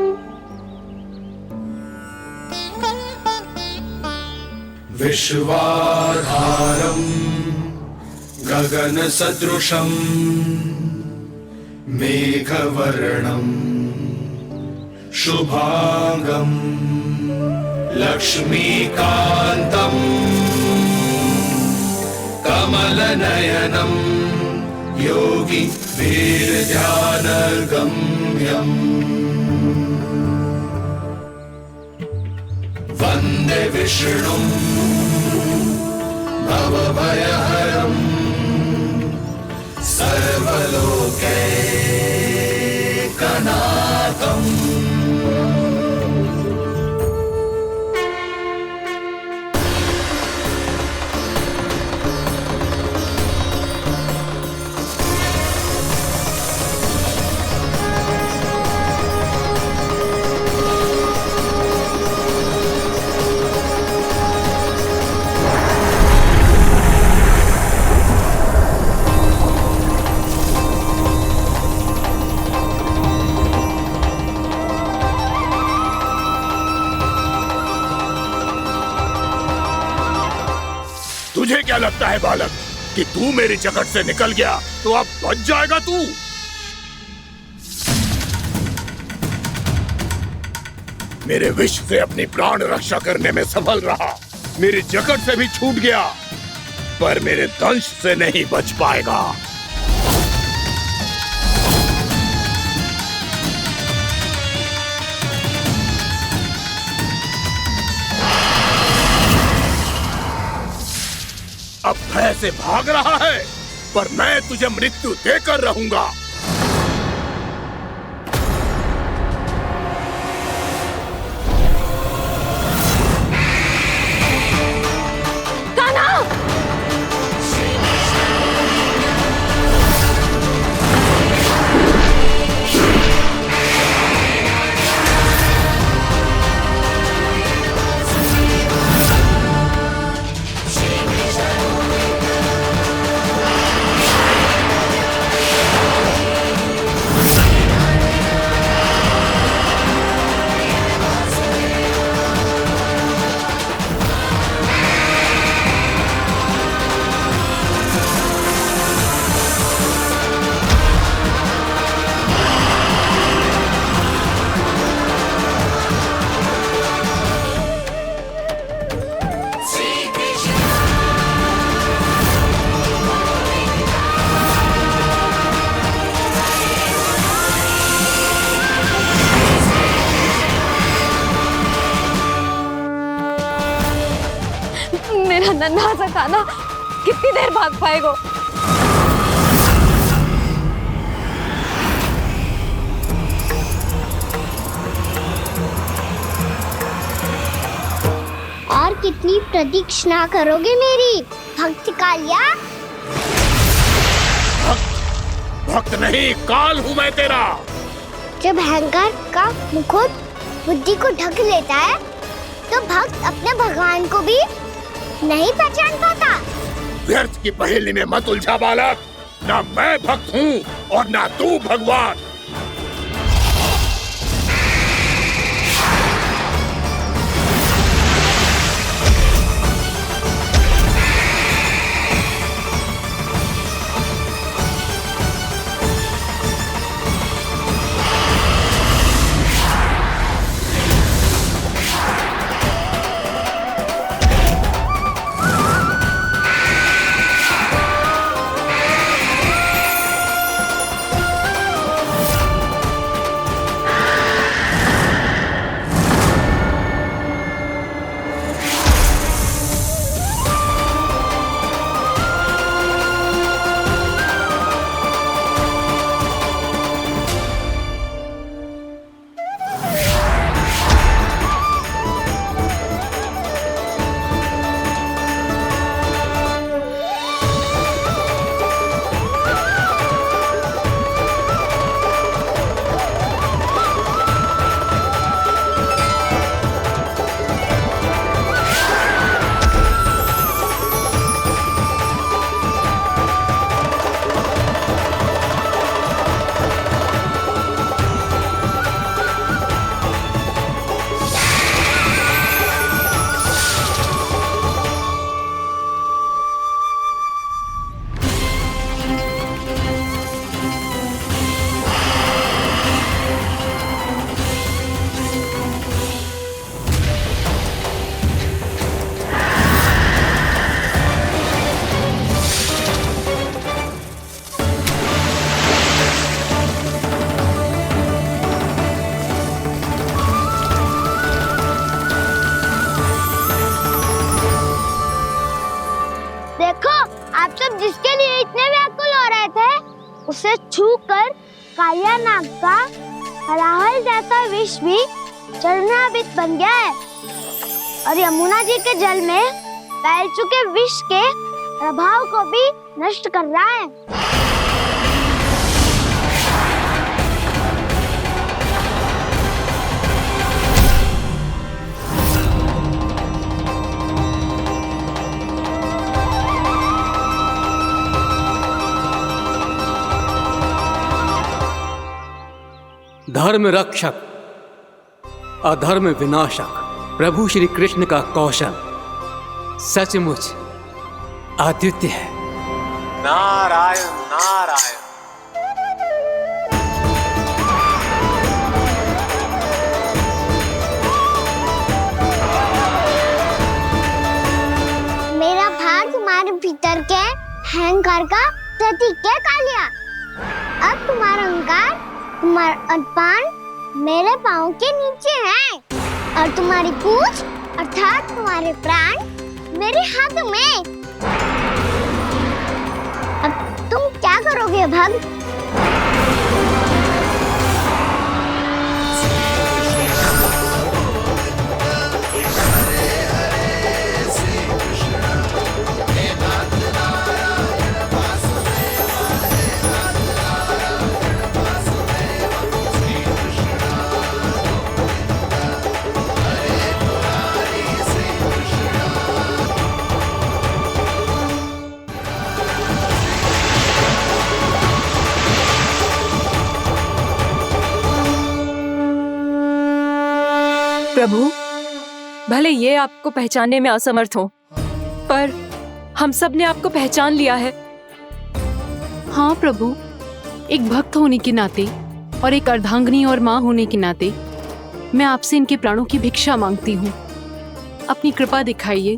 विश्वाधारं गगनसदृशं मेघवर्णं शुभांगं लक्ष्मीकान्तं कमलनयनं योगी वीरध्यानगम्यम् वन्दे विष्णुं भवभयहरं सर्वलोकैकनाथम् तुझे क्या लगता है बालक कि तू मेरी जगत से निकल गया तो अब बच जाएगा तू? मेरे विष से अपनी प्राण रक्षा करने में सफल रहा, मेरी जगत से भी छूट गया, पर मेरे दंश से नहीं बच पाएगा। अब भय से भाग रहा है, पर मैं तुझे मृत्यु देकर रहूंगा। मेरा नन्हा सा कान्हा कितनी देर भाग पाएगा? और कितनी प्रतीक्षा करोगे मेरी भक्त कालिया? भक्त नहीं, काल हूं मैं तेरा। जब अहंकार का मुकुट बुद्धि को ढक लेता है तो भक्त अपने भगवान को भी नहीं पहचान पाता। व्यर्थ की पहेली में मत उलझा बालक, ना मैं भक्त हूँ और ना तू भगवान। जिसके लिए इतने व्याकुल हो रहे थे, उसे छूकर कालिया नाग का हलाहल जैसा विष भी चरणामृत बन गया है और यमुना जी के जल में फैल चुके विष के प्रभाव को भी नष्ट कर रहा है। धर्म रक्षक, अधर्म विनाशक प्रभु श्री कृष्ण का कौशल सचमुच आदित्य है। नारायण नारायण। मेरा भाग तुम्हारे भीतर के अहंकार का प्रतीक है कालिया। अब तुम्हारा अहंकार, तुम्हारा अर्पण मेरे पाँव के नीचे है और तुम्हारी पूंछ अर्थात तुम्हारे प्राण मेरे हाथों में। अब तुम क्या करोगे भक्त? प्रभु, भले ये आपको पहचानने में असमर्थ हो, पर हम सब ने आपको पहचान लिया है। हाँ प्रभु, एक भक्त होने के नाते और एक अर्धांगिनी और माँ होने के नाते मैं आपसे इनके प्राणों की भिक्षा मांगती हूँ। अपनी कृपा दिखाइए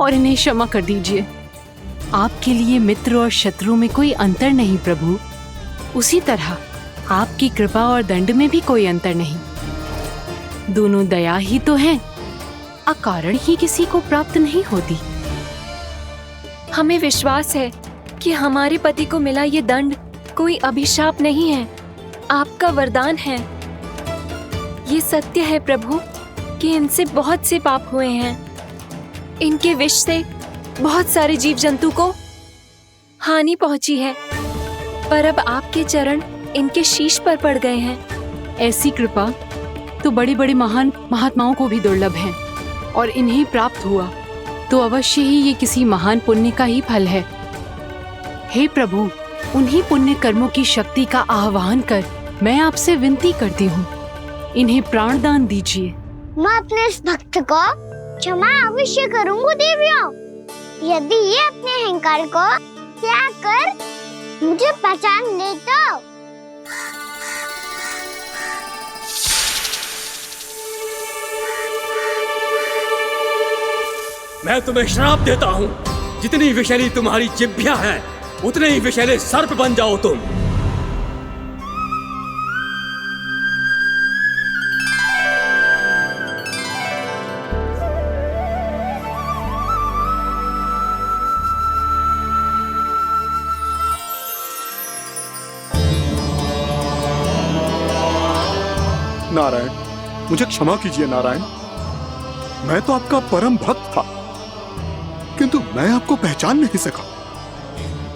और इन्हें क्षमा कर दीजिए। आपके लिए मित्र और शत्रु में कोई अंतर नहीं प्रभु। उसी तरह आपकी कृपा और दंड में भी कोई अंतर नहीं। दोनों दया ही तो है, अकारण ही किसी को प्राप्त नहीं होती। हमें विश्वास है कि हमारे पति को मिला ये दंड कोई अभिशाप नहीं है, आपका वरदान है। ये सत्य है प्रभु कि इनसे बहुत से पाप हुए हैं। इनके विष से बहुत सारे जीव जंतु को हानि पहुंची है, पर अब आपके चरण इनके शीश पर पड़ गए हैं। ऐसी कृपा तो बड़े बड़े महान महात्माओं को भी दुर्लभ है, और इन्हें प्राप्त हुआ तो अवश्य ही ये किसी महान पुण्य का ही फल है। हे प्रभु, उन्हीं पुण्य कर्मों की शक्ति का आह्वान कर मैं आपसे विनती करती हूँ, इन्हें प्राण दान दीजिए। मैं अपने इस भक्त को क्षमा अवश्य करूँगा देवियों, यदि ये अपने अहंकार को त्याग कर मुझे पहचान ले तो। मैं तुम्हें श्राप देता हूँ, जितनी विषैली तुम्हारी जिह्वा है उतने ही विषैले सर्प बन जाओ तुम। नारायण, मुझे क्षमा कीजिए नारायण। मैं तो आपका परम भक्त था, किंतु मैं आपको पहचान नहीं सका।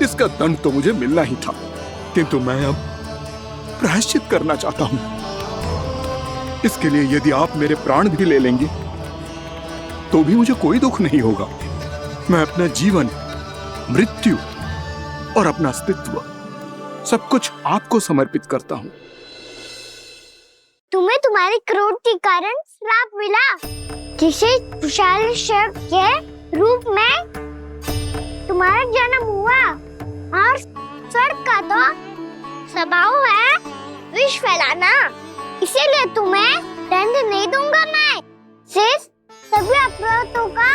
इसका दंड तो मुझे मिलना ही था, किंतु मैं अब प्रायश्चित करना चाहता हूं। इसके लिए यदि आप मेरे प्राण भी ले लेंगे तो भी मुझे कोई दुख नहीं होगा। मैं अपना जीवन, मृत्यु और अपना अस्तित्व सब कुछ आपको समर्पित करता हूं। तुम्हें तुम्हारी क्रोध के कारण श्राप मिला, जिसे विशाल सर्प के रूप में तुम्हारा जन्म हुआ, और सर्प का तो स्वभाव है विष फैलाना। इसीलिए तुम्हें दंड नहीं दूंगा मैं। शेष सभी अपराधों का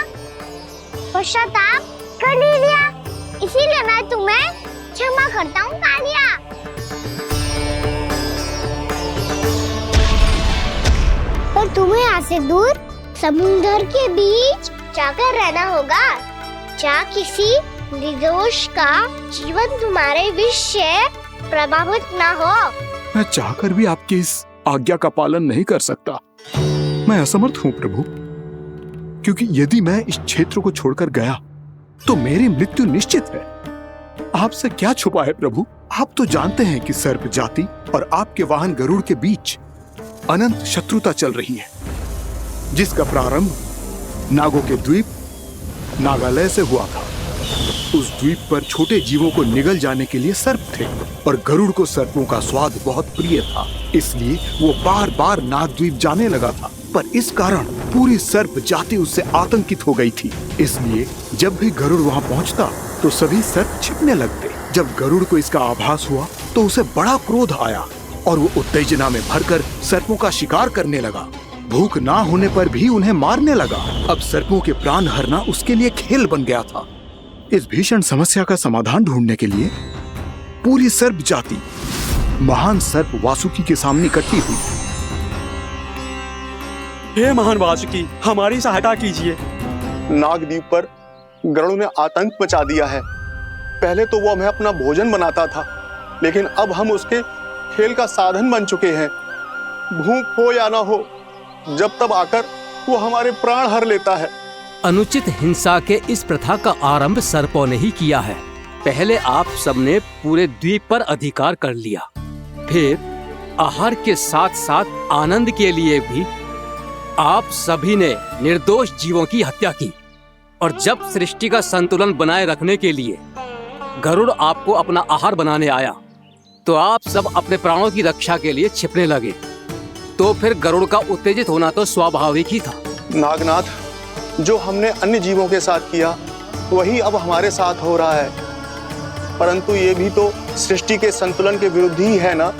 पश्चाताप कर लिया, इसीलिए मैं तुम्हें क्षमा करता हूँ कालिया। पर तुम्हें यहाँ से दूर समुद्र के बीच जाकर रहना होगा, जहाँ किसी निर्दोष का जीवन तुम्हारे विष से प्रभावित ना हो। मैं चाहकर भी आपकी इस आज्ञा का पालन नहीं कर सकता। मैं असमर्थ हूँ प्रभु, क्योंकि यदि मैं इस क्षेत्र को छोड़कर गया तो मेरी मृत्यु निश्चित है। आपसे क्या छुपा है प्रभु? आप तो जानते हैं कि सर्प जाति और आपके वाहन गरुड़ के बीच अनंत शत्रुता चल रही है, जिसका प्रारंभ नागों के द्वीप नागालय से हुआ था। उस द्वीप पर छोटे जीवों को निगल जाने के लिए सर्प थे, और गरुड़ को सर्पों का स्वाद बहुत प्रिय था, इसलिए वो बार बार नाग द्वीप जाने लगा था। पर इस कारण पूरी सर्प जाति उससे आतंकित हो गई थी। इसलिए जब भी गरुड़ वहां पहुंचता तो सभी सर्प छिपने लगते। जब गरुड़ को इसका आभास हुआ तो उसे बड़ा क्रोध आया और वो उत्तेजना में भरकर सर्पों का शिकार करने लगा। भूख ना होने पर भी उन्हें मारने लगा। अब सर्पों के प्राण हरना उसके लिए खेल बन गया था। इस भीषण समस्या का समाधान ढूंढने के लिए पूरी सर्प जाति महान सर्प वासुकी के सामने इकट्ठी हुई। हे महान वासुकी, हमारी सहायता कीजिए। नागद्वीप पर गरुड़ ने आतंक मचा दिया है। पहले तो वो हमें अपना भोजन बनाता था, लेकिन अब हम उसके खेल का साधन बन चुके हैं। भूख हो या ना हो, जब तब आकर वो हमारे प्राण हर लेता है। अनुचित हिंसा के इस प्रथा का आरंभ सर्पों ने ही किया है। पहले आप सबने पूरे द्वीप पर अधिकार कर लिया, फिर आहार के साथ साथ आनंद के लिए भी आप सभी ने निर्दोष जीवों की हत्या की। और जब सृष्टि का संतुलन बनाए रखने के लिए गरुड़ आपको अपना आहार बनाने आया तो आप सब अपने प्राणों की रक्षा के लिए छिपने लगे। तो फिर गरुड़ का उत्तेजित होना तो स्वाभाविक ही था। नागनाथ, जो हमने अन्य जीवों के साथ किया वही अब हमारे साथ हो रहा है, परंतु ये भी तो सृष्टि के संतुलन के विरुद्ध ही है ना?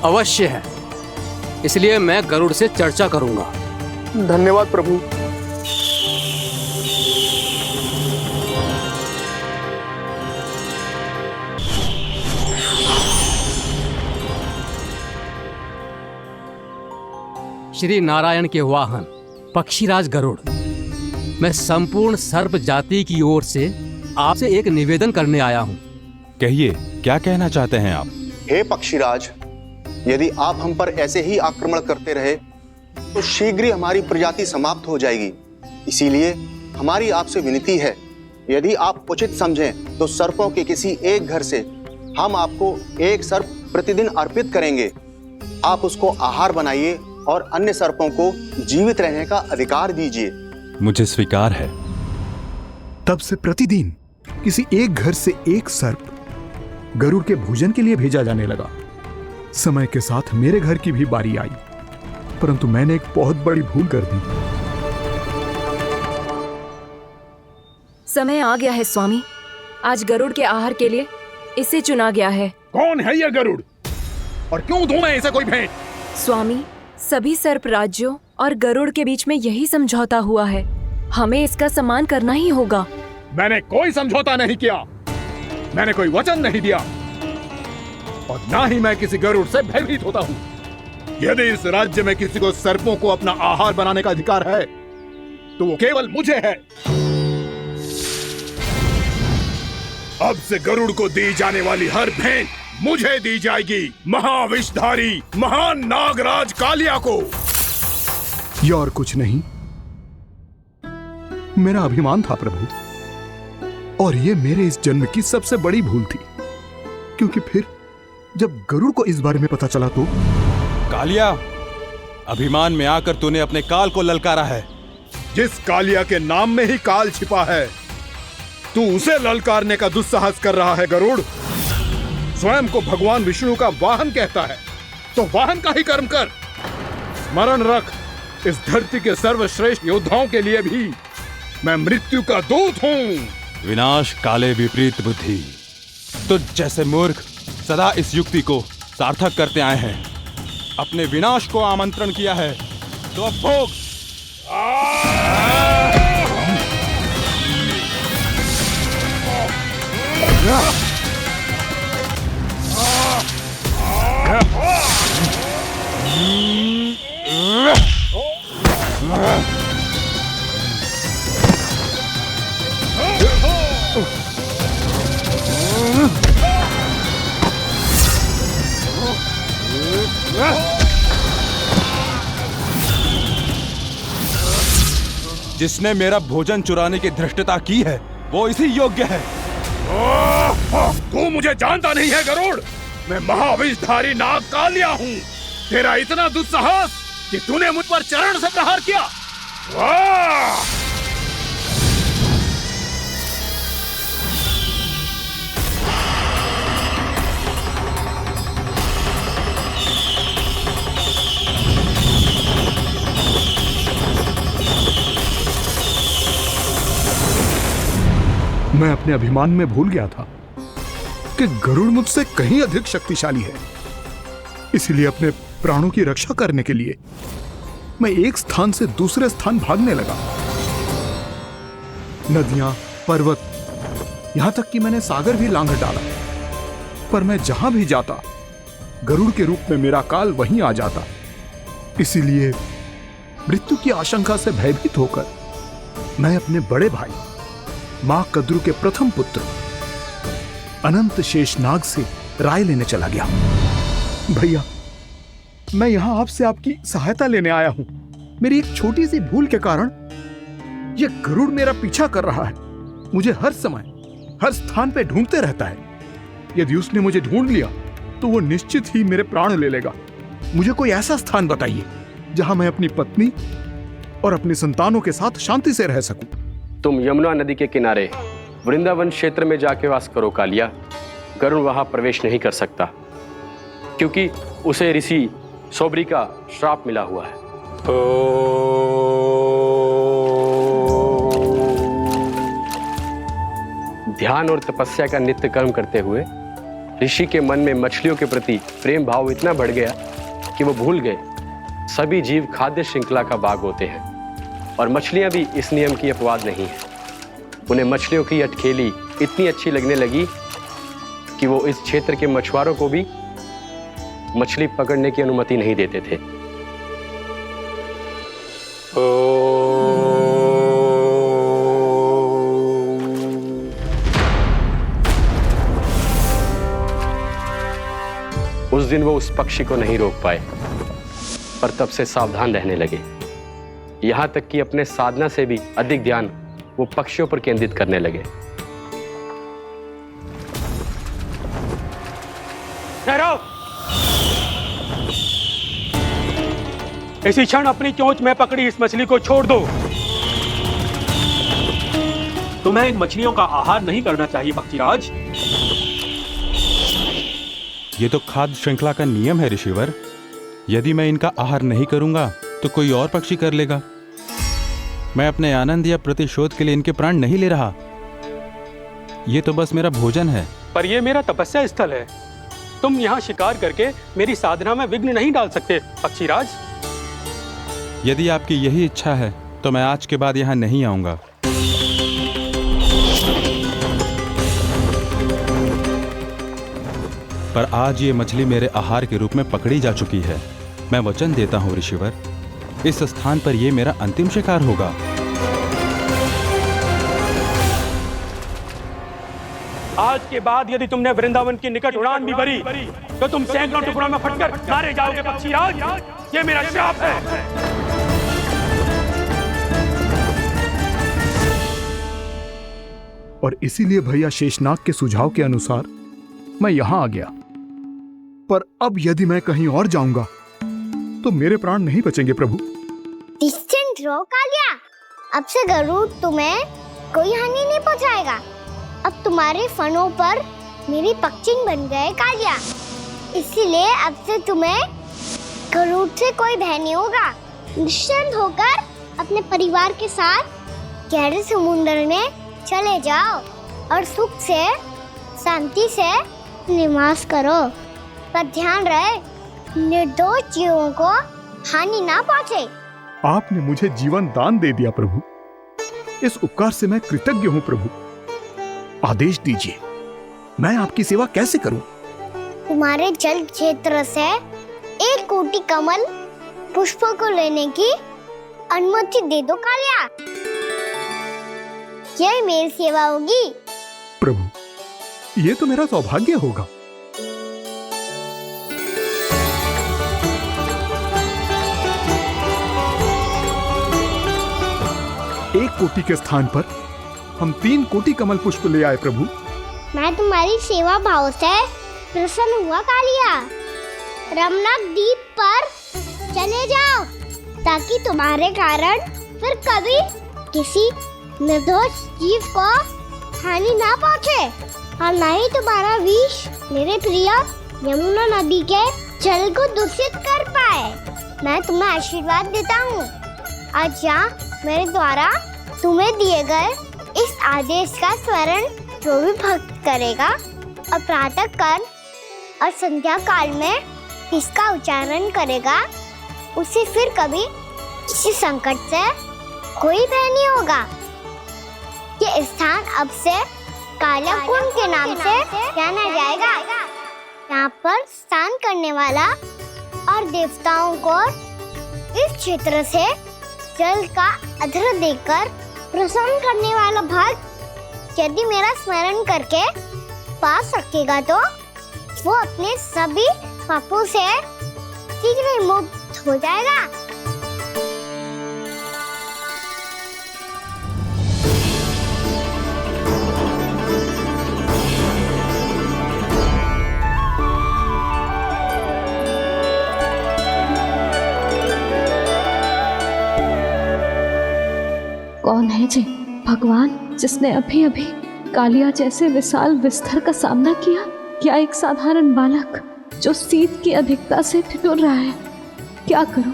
अवश्य है, इसलिए मैं गरुड़ से चर्चा करूंगा। धन्यवाद प्रभु। श्री नारायण के वाहन पक्षीराज गरुड़, मैं संपूर्ण सर्प जाति की ओर से आपसे एक निवेदन करने आया हूँ। कहिए, क्या कहना चाहते हैं आप? हे पक्षीराज, यदि आप हम पर ऐसे ही आक्रमण करते रहे तो शीघ्र ही हमारी प्रजाति समाप्त हो जाएगी। इसीलिए हमारी आपसे विनती है, यदि आप उचित समझें तो सर्पों के किसी एक घर से हम आपको एक सर्प प्रतिदिन अर्पित करेंगे। आप उसको आहार बनाइए और अन्य सर्पों को जीवित रहने का अधिकार दीजिए। मुझे स्वीकार है। तब से प्रतिदिन किसी एक घर से एक सर्प गरुड़ के भोजन के लिए भेजा जाने लगा। समय के साथ मेरे घर की भी बारी आई, परंतु मैंने एक बहुत बड़ी भूल कर दी। समय आ गया है स्वामी, आज गरुड़ के आहार के लिए इसे चुना गया है। कौन है यह गरुड़ और क्यों दूं मैं इसे कोई भेंट? स्वामी, सभी सर्प राज्यों और गरुड़ के बीच में यही समझौता हुआ है, हमें इसका सम्मान करना ही होगा। मैंने कोई समझौता नहीं किया, मैंने कोई वचन नहीं दिया और ना ही मैं किसी गरुड़ से भयभीत होता हूँ। यदि इस राज्य में किसी को सर्पों को अपना आहार बनाने का अधिकार है तो वो केवल मुझे है। अब से गरुड़ को दी जाने वाली हर भेंट मुझे दी जाएगी, महाविषधारी महान नागराज कालिया को। यह और कुछ नहीं, मेरा अभिमान था प्रभु, और यह मेरे इस जन्म की सबसे बड़ी भूल थी। क्योंकि फिर जब गरुड़ को इस बारे में पता चला तो कालिया, अभिमान में आकर तूने अपने काल को ललकारा है। जिस कालिया के नाम में ही काल छिपा है, तू उसे ललकारने का दुस्साहस कर रहा है गरुड़। स्वयं को भगवान विष्णु का वाहन कहता है तो वाहन का ही कर्म कर। स्मरण रख, इस धरती के सर्वश्रेष्ठ योद्धाओं के लिए भी मैं मृत्यु का दूत हूँ। विनाश काले विपरीत बुद्धि। तुझ जैसे मूर्ख सदा इस युक्ति को सार्थक करते आए हैं। अपने विनाश को आमंत्रण किया है तो अब भोग। जिसने मेरा भोजन चुराने की धृष्टता की है वो इसी योग्य है। तू मुझे जानता नहीं है गरुड़, मैं महाविषधारी नाग कालिया हूँ। तेरा इतना दुस्साहस कि तूने मुझ पर चरण से प्रहार किया। मैं अपने अभिमान में भूल गया था कि गरुड़ मुझसे कहीं अधिक शक्तिशाली है। इसलिए अपने प्राणों की रक्षा करने के लिए मैं एक स्थान से दूसरे स्थान भागने लगा। नदियां, पर्वत, यहां तक कि मैंने सागर भी लांघ डाला, पर मैं जहां भी जाता गरुड़ के रूप में मेरा काल वहीं आ जाता। इसीलिए मृत्यु की आशंका से भयभीत होकर मैं अपने बड़े भाई मां कद्रु के प्रथम पुत्र अनंत शेषनाग से राय लेने चला गया। भैया, मैं यहां आपसे आपकी सहायता लेने आया हूं। मेरी एक छोटी सी भूल के कारण यह गरुड़ मेरा पीछा कर रहा है। मुझे हर समय हर स्थान पे ढूंढते रहता है। यदि उसने मुझे ढूंढ लिया तो वो निश्चित ही मेरे प्राण ले लेगा। मुझे कोई ऐसा स्थान बताइए जहां मैं अपनी पत्नी और अपनी संतानों के साथ शांति से रह सकूं। तुम यमुना नदी के किनारे वृंदावन क्षेत्र में जाके वास करो कालिया। गरुड़ वहां प्रवेश नहीं कर सकता क्योंकि उसे ऋषि सोबरी का श्राप मिला हुआ है। ध्यान और तपस्या का नित्य कर्म करते हुए ऋषि के मन में मछलियों के प्रति प्रेम भाव इतना बढ़ गया कि वो भूल गए सभी जीव खाद्य श्रृंखला का भाग होते हैं और मछलियां भी इस नियम की अपवाद नहीं है। उन्हें मछलियों की अटखेली इतनी अच्छी लगने लगी कि वो इस क्षेत्र के मछुआरों को भी मछली पकड़ने की अनुमति नहीं देते थे। उस दिन वो उस पक्षी को नहीं रोक पाए, पर तब से सावधान रहने लगे। यहां तक कि अपने साधना से भी अधिक ध्यान वो पक्षियों पर केंद्रित करने लगे। ठहरो! इसी क्षण अपनी चोंच में पकड़ी इस मछली को छोड़ दो। तुम्हें इन मछलियों का आहार नहीं करना चाहिए पक्षीराज। ये तो खाद्य श्रृंखला का नियम है ऋषिवर। यदि मैं इनका आहार नहीं करूंगा तो कोई और पक्षी कर लेगा। मैं अपने आनंद या प्रतिशोध के लिए इनके प्राण नहीं ले रहा। ये तो बस मेरा भोजन है। पर यह मेरा तपस्या स्थल है। तुम यहाँ शिकार करके मेरी साधना में विघ्न नहीं डाल सकते पक्षीराज। यदि आपकी यही इच्छा है तो मैं आज के बाद यहाँ नहीं आऊंगा। पर आज ये मछली मेरे आहार के रूप में पकड़ी जा चुकी है। मैं वचन देता हूँ ऋषिवर, इस स्थान पर यह मेरा अंतिम शिकार होगा। आज के बाद यदि तुमने वृंदावन की निकट उड़ान भी भरी तो तुम सैकड़ों टुकड़ों में फटकर मारे जाओगे पक्षीराज। ये मेरा श्राप है। और इसीलिए भैया शेषनाग के सुझाव के अनुसार मैं यहां आ गया। पर अब यदि मैं कहीं और जाऊंगा तो मेरे प्राण नहीं बचेंगे प्रभु। निश्चिंत रहो कालिया, अब से गरुड़ तुम्हें कोई हानि नहीं पहुंचाएगा। अब तुम्हारे फनों पर मेरी पक्षिंग बन गए कालिया, इसीलिए अब से तुम्हें गरुड़ से कोई भय नहीं होगा। निश्चिंत होकर अपने परिवार के साथ गहरे समुद्र में चले जाओ और सुख से शांति से निवास करो। पर ध्यान रहे निर्दोष जीवों को हानि ना पहुंचे। आपने मुझे जीवन दान दे दिया प्रभु, इस उपकार से मैं कृतज्ञ हूँ प्रभु। आदेश दीजिए, मैं आपकी सेवा कैसे करूं? तुम्हारे जल क्षेत्र से 1 कोटि कमल पुष्पों को लेने की अनुमति दे दो कालिया। यही मेरी सेवा होगी। प्रभु, ये तो मेरा सौभाग्य होगा। एक कोटि के स्थान पर हम 3 कोटि कमल पुष्प ले आए प्रभु। मैं तुम्हारी सेवा भाव से प्रसन्न हुआ कालिया। रमनाक द्वीप पर चले जाओ ताकि तुम्हारे कारण फिर कभी किसी निर्दोष जीव को हानि ना पहुंचे और न ही तुम्हारा विष मेरे प्रिय यमुना नदी के जल को दूषित कर पाए। मैं तुम्हें आशीर्वाद देता हूँ। आज यहाँ मेरे द्वारा तुम्हें दिए गए इस आदेश का स्मरण जो भी भक्त करेगा और प्रातः काल और संध्या काल में इसका उच्चारण करेगा, उसे फिर कभी किसी संकट से कोई भय नहीं होगा। ये स्थान अब से कालाकुंड के नाम से जाना जाएगा। यहाँ पर स्नान करने वाला और देवताओं को इस क्षेत्र से जल का अधर देकर प्रसन्न करने वाला भक्त यदि मेरा स्मरण करके पा सकेगा तो वो अपने सभी पापों से शीघ्र ही मुक्त हो जाएगा। कौन है जी भगवान जिसने अभी अभी कालिया जैसे विशाल विस्तर का सामना किया? क्या एक साधारण बालक जो शीत की अधिकता से ठिठुर रहा है? क्या करूं?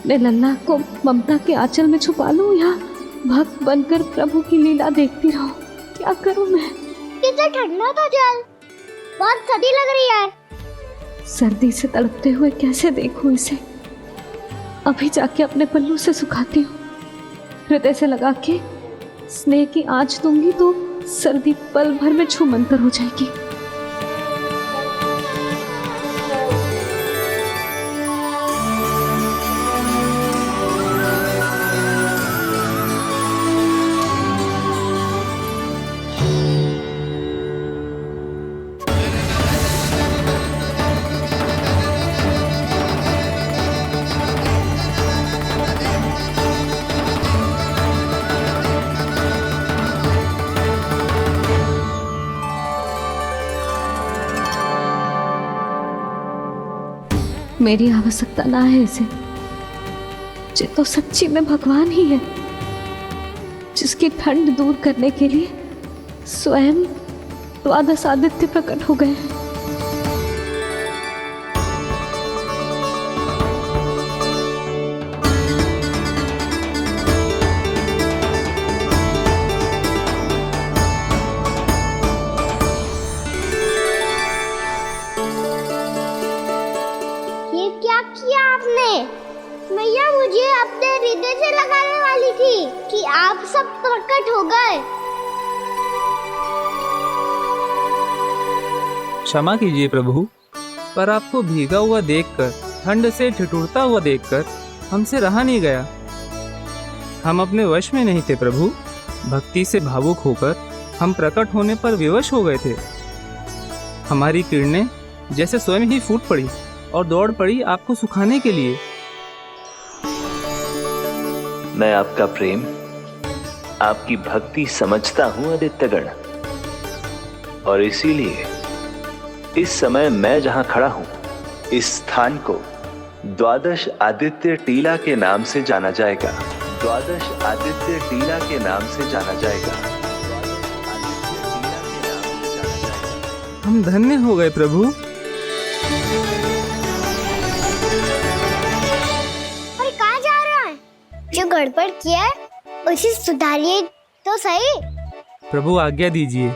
मैं लल्ला को ममता के आंचल में छुपा लूं या भक्त बनकर प्रभु की लीला देखती रहूं? क्या करूं मैं? कितना ठंडा था जल, बहुत सर्दी लग रही है। सर्दी से तड़पते हुए कैसे देखूं इसे? अभी जाके अपने पल्लू से सुखाती हूँ। हृदय से लगा के स्नेह की आंच दूंगी तो सर्दी पल भर में छूमंतर हो जाएगी। मेरी आवश्यकता ना है इसे। ये तो सच्ची में भगवान ही है जिसकी ठंड दूर करने के लिए स्वयं द्वादश आदित्य प्रकट हो गए हैं। मैया मुझे अपने हृदय से लगाने वाली थी कि आप सब प्रकट हो गए। क्षमा कीजिए प्रभु, पर आपको भीगा हुआ देखकर, ठंड से ठिठुरता हुआ देखकर हमसे रहा नहीं गया। हम अपने वश में नहीं थे प्रभु। भक्ति से भावुक होकर हम प्रकट होने पर विवश हो गए थे। हमारी किरणें जैसे स्वयं ही फूट पड़ी और दौड़ पड़ी आपको सुखाने के लिए। मैं आपका प्रेम, आपकी भक्ति समझता हूं आदित्यगण, और इसीलिए इस समय मैं जहां खड़ा हूं, इस स्थान को द्वादश आदित्य टीला के नाम से जाना जाएगा। द्वादश आदित्य टीला के नाम से जाना जाएगा। हम धन्य हो गए प्रभु। और कहाँ जा रहा है? जो गड़बड़ किया उसे सुधारिए तो सही। प्रभु आज्ञा दीजिए।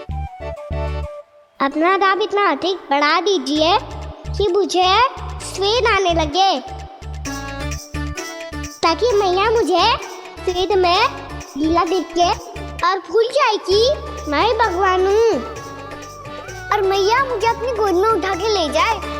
अपना दाम इतना अधिक बढ़ा दीजिए कि मुझे स्वेद आने लगे, ताकि मैया मुझे स्वेद में लीला देख के और भूल जाए कि मैं ही भगवान हूँ, और मैया मुझे अपनी गोद में उठा के ले जाए।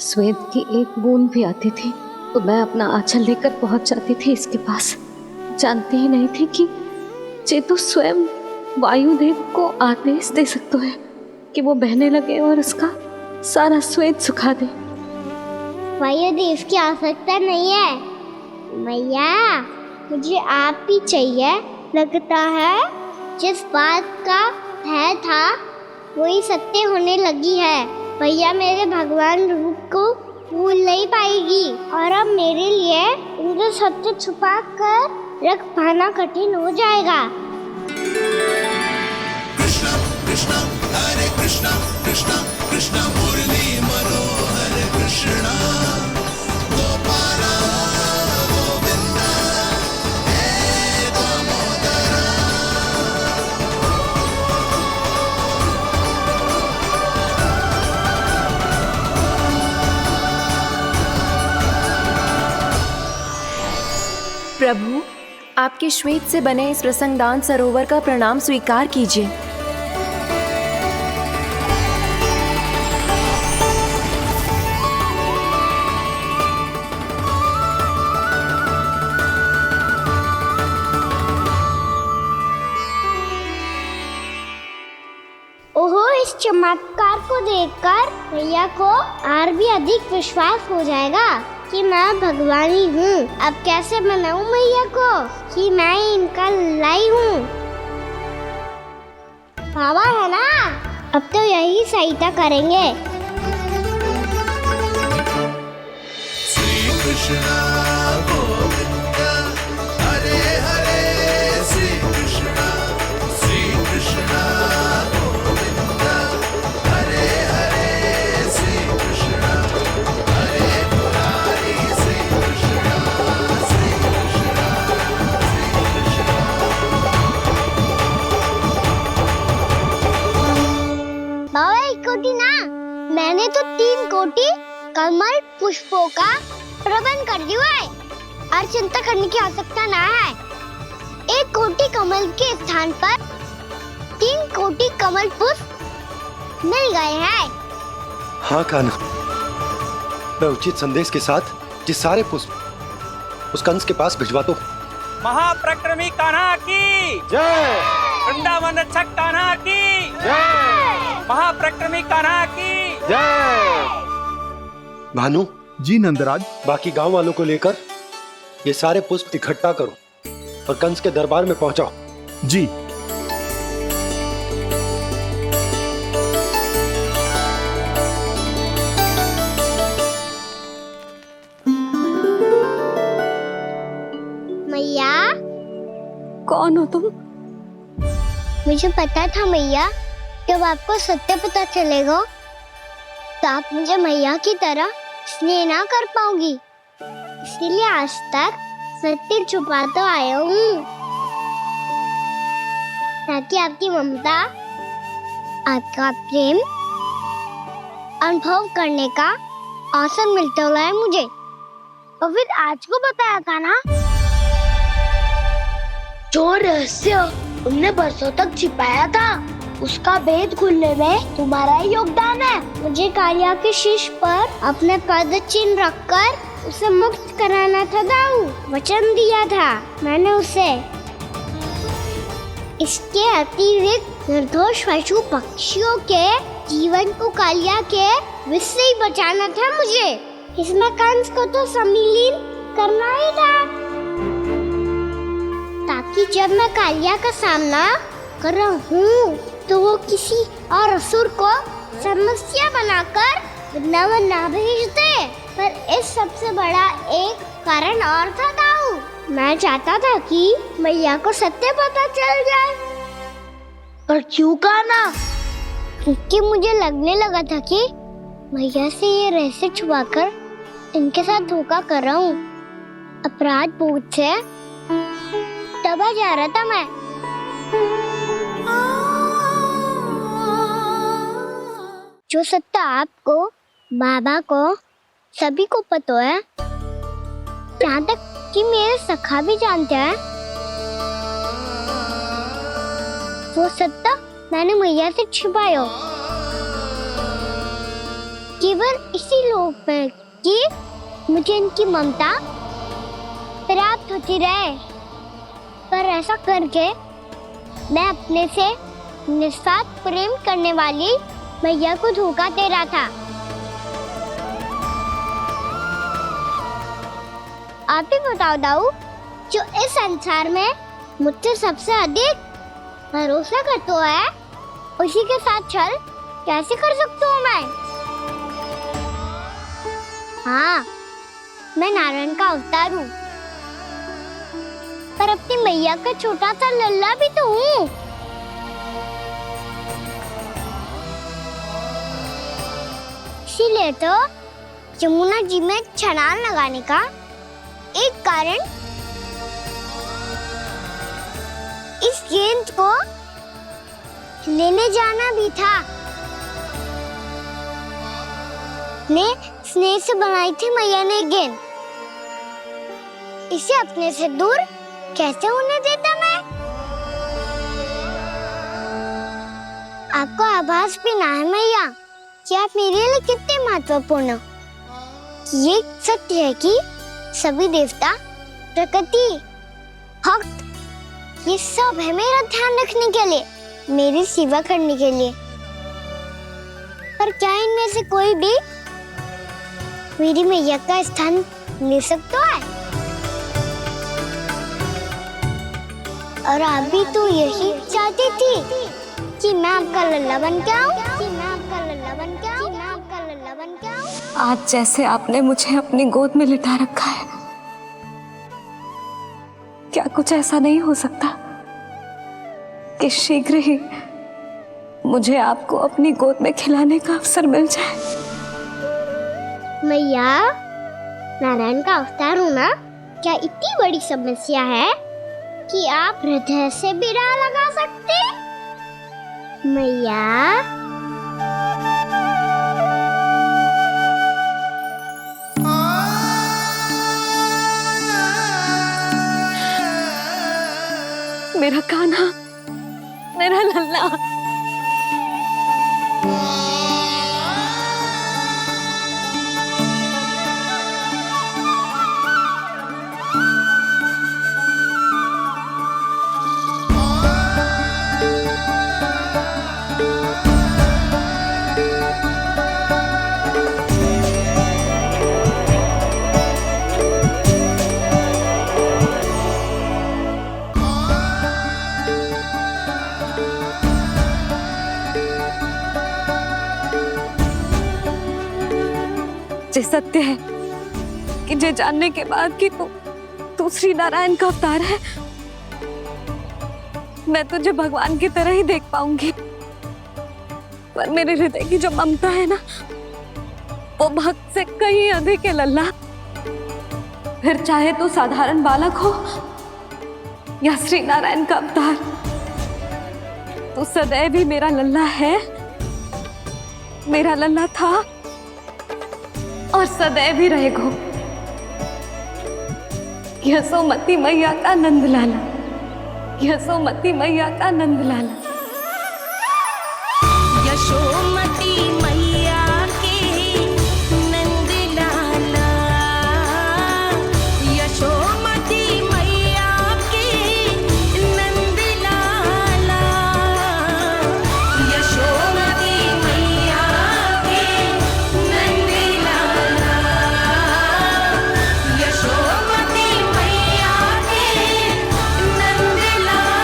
स्वेद की एक बूंद भी आती थी तो मैं अपना आंचल लेकर पहुंच जाती थी इसके पास। जानती ही नहीं थी कि ये तो स्वयं वायुदेव को आदेश दे सकते हैं कि वो बहने लगे और उसका सारा स्वेद सुखा दे। वायुदेव की आवश्यकता नहीं है मैया, मुझे आप ही चाहिए लगता है जिस बात का भय था वही सत्य होने लगी है। भैया मेरे भगवान रूप को भूल नहीं पाएगी और अब मेरे लिए उनके सत्य छुपा कर रख पाना कठिन हो जाएगा। कृष्णा कृष्णा हरे कृष्णा कृष्णा कृष्णा मुरली मनोहर कृष्णा गोपाला गोविंदा हे दामोदरा। प्रभु, आपके श्वेत से बने इस प्रसंगदान सरोवर का प्रणाम स्वीकार कीजिए। ओहो, इस चमत्कार को देखकर भैया को और भी अधिक विश्वास हो जाएगा कि मैं भगवान ही हूँ। अब कैसे मनाऊं मैया को कि मैं इनका लाई हूँ। बाबा है ना, अब तो यही सहायता करेंगे। श्री कृष्णा गोविंदा हरे हरे श्री कृष्णा गोविंदा हरे हरे श्री कृष्णा हरे मुरारी श्री कृष्णा श्री कृष्णा श्री कृष्णा। बाबा एक कोटी ना, मैंने तो 3 कोटी कमल पुष्पों का प्रबंध कर दिया है और चिंता करने की आवश्यकता ना है। 1 कोटी कमल के स्थान पर 3 कोटी कमल पुष्प मिल गए हैं। हाँ कान्हा, मैं उचित संदेश के साथ ये सारे पुष्प उस कंस के पास भिजवा दो। महाप्रक्रमी कान्हा की जय। वृंदावन रक्षक कान्हा की जय। महाप्रक्रमी कान्हा की जय। भानु जी नंदराज, बाकी गांव वालों को लेकर ये सारे पुष्प इकट्ठा करो और कंस के दरबार में पहुंचाओ। जी। मैया, कौन हो तुम? मुझे पता था मैया, जब आपको सत्य पता चलेगा तो आप मुझे मैया की तरह स्नेह ना कर पाओगी, इसलिए आज तक सत्य छुपाता आया हूँ ताकि आपकी ममता, आपका प्रेम अनुभव करने का अवसर मिलता है मुझे। और फिर आज को बताया था ना, जो रहस्य तुमने बरसों तक छिपाया था उसका भेद खुलने में तुम्हारा ही योगदान है। मुझे कालिया के शीश पर अपने पद चिन्ह रखकर उसे मुक्त कराना था दाऊ, वचन दिया था मैंने उसे। इसके अतिरिक्त निर्दोष पशु पक्षियों के जीवन को कालिया के विष से ही बचाना था मुझे। इसमें कंस को तो सम्मिलित करना ही था ताकि जब मैं कालिया का सामना कर रहा हूँ तो वो किसी और असुर को समस्या बनाकर वृंदावन ना भेज दे। पर इस सबसे बड़ा एक कारण और था दाऊ, मैं चाहता था कि मैया को सत्य पता चल जाए। पर क्यों कहा ना? क्योंकि मुझे लगने लगा था कि मैया से ये रहस्य छुपाकर इनके साथ धोखा कर रहा हूँ। अपराध बोध से दबा जा रहा था मैं। जो सत्य आपको, बाबा को, सभी को पता है, यहाँ तक कि मेरे सखा भी जानते हैं, वो सत्य मैंने मैया से छिपाया केवल इसी लोक में कि मुझे इनकी ममता प्राप्त होती रहे। पर ऐसा करके मैं अपने से निस्वार्थ प्रेम करने वाली मैया को धोखा दे रहा था। आप ही बताओ दाऊ, जो इस संसार में मुझसे सबसे अधिक भरोसा करता है, उसी के साथ छल कैसे कर सकता हूँ मैं? हाँ, मैं नारायण का अवतार हूँ, पर अपनी मैया का छोटा सा लल्ला भी तो हूँ। इसीलिए तो यमुना जी में छलांग लगाने का एक कारण इस गेंद को लेने जाना भी था। ने स्नेह से बनाई थी मैया ने गेंद, इसे अपने से दूर कैसे होने देता मैं? आपको आभास भी ना है मैया कि आप मेरे लिए कितने महत्वपूर्ण हो। ये सत्य है कि सभी देवता, प्रकृति, भक्त, ये सब है मेरा ध्यान रखने के लिए, मेरी सेवा करने के लिए। पर क्या इनमें से कोई भी मेरी मैया का स्थान ले सकता है? और आप भी तो यही चाहती थी कि मैं आपका लल्ला बन के आऊं, आज जैसे आपने मुझे अपनी गोद में लिटा रखा है, क्या कुछ ऐसा नहीं हो सकता कि शीघ्र ही मुझे आपको अपनी गोद में खिलाने का अवसर मिल जाए? मैया, नारायण का अवतार होना क्या इतनी बड़ी समस्या है कि आप हृदय से भी ना लगा सकते? मैया, मेरा कान्हा, मेरा लल्ला। ये सत्य है कि ये जानने के बाद कि तू श्री नारायण का अवतार है, मैं तुझे भगवान की तरह ही देख पाऊंगी। पर मेरे हृदय की जो ममता है ना, वो भक्त से कहीं अधिक है लल्ला। फिर चाहे तू साधारण बालक हो या श्री नारायण का अवतार, तू सदैव ही मेरा लल्ला है, मेरा लल्ला था और सदैव ही रहेगा। यशोमती मैया का नंद लाला, यशोमती मैया का नंद लाला। यशोमती मैया के नंद लाला, यशोमती मैया के नंद लाला, यशोमती मैया के नंद लाला, यशोमती मैया के नंद लाला।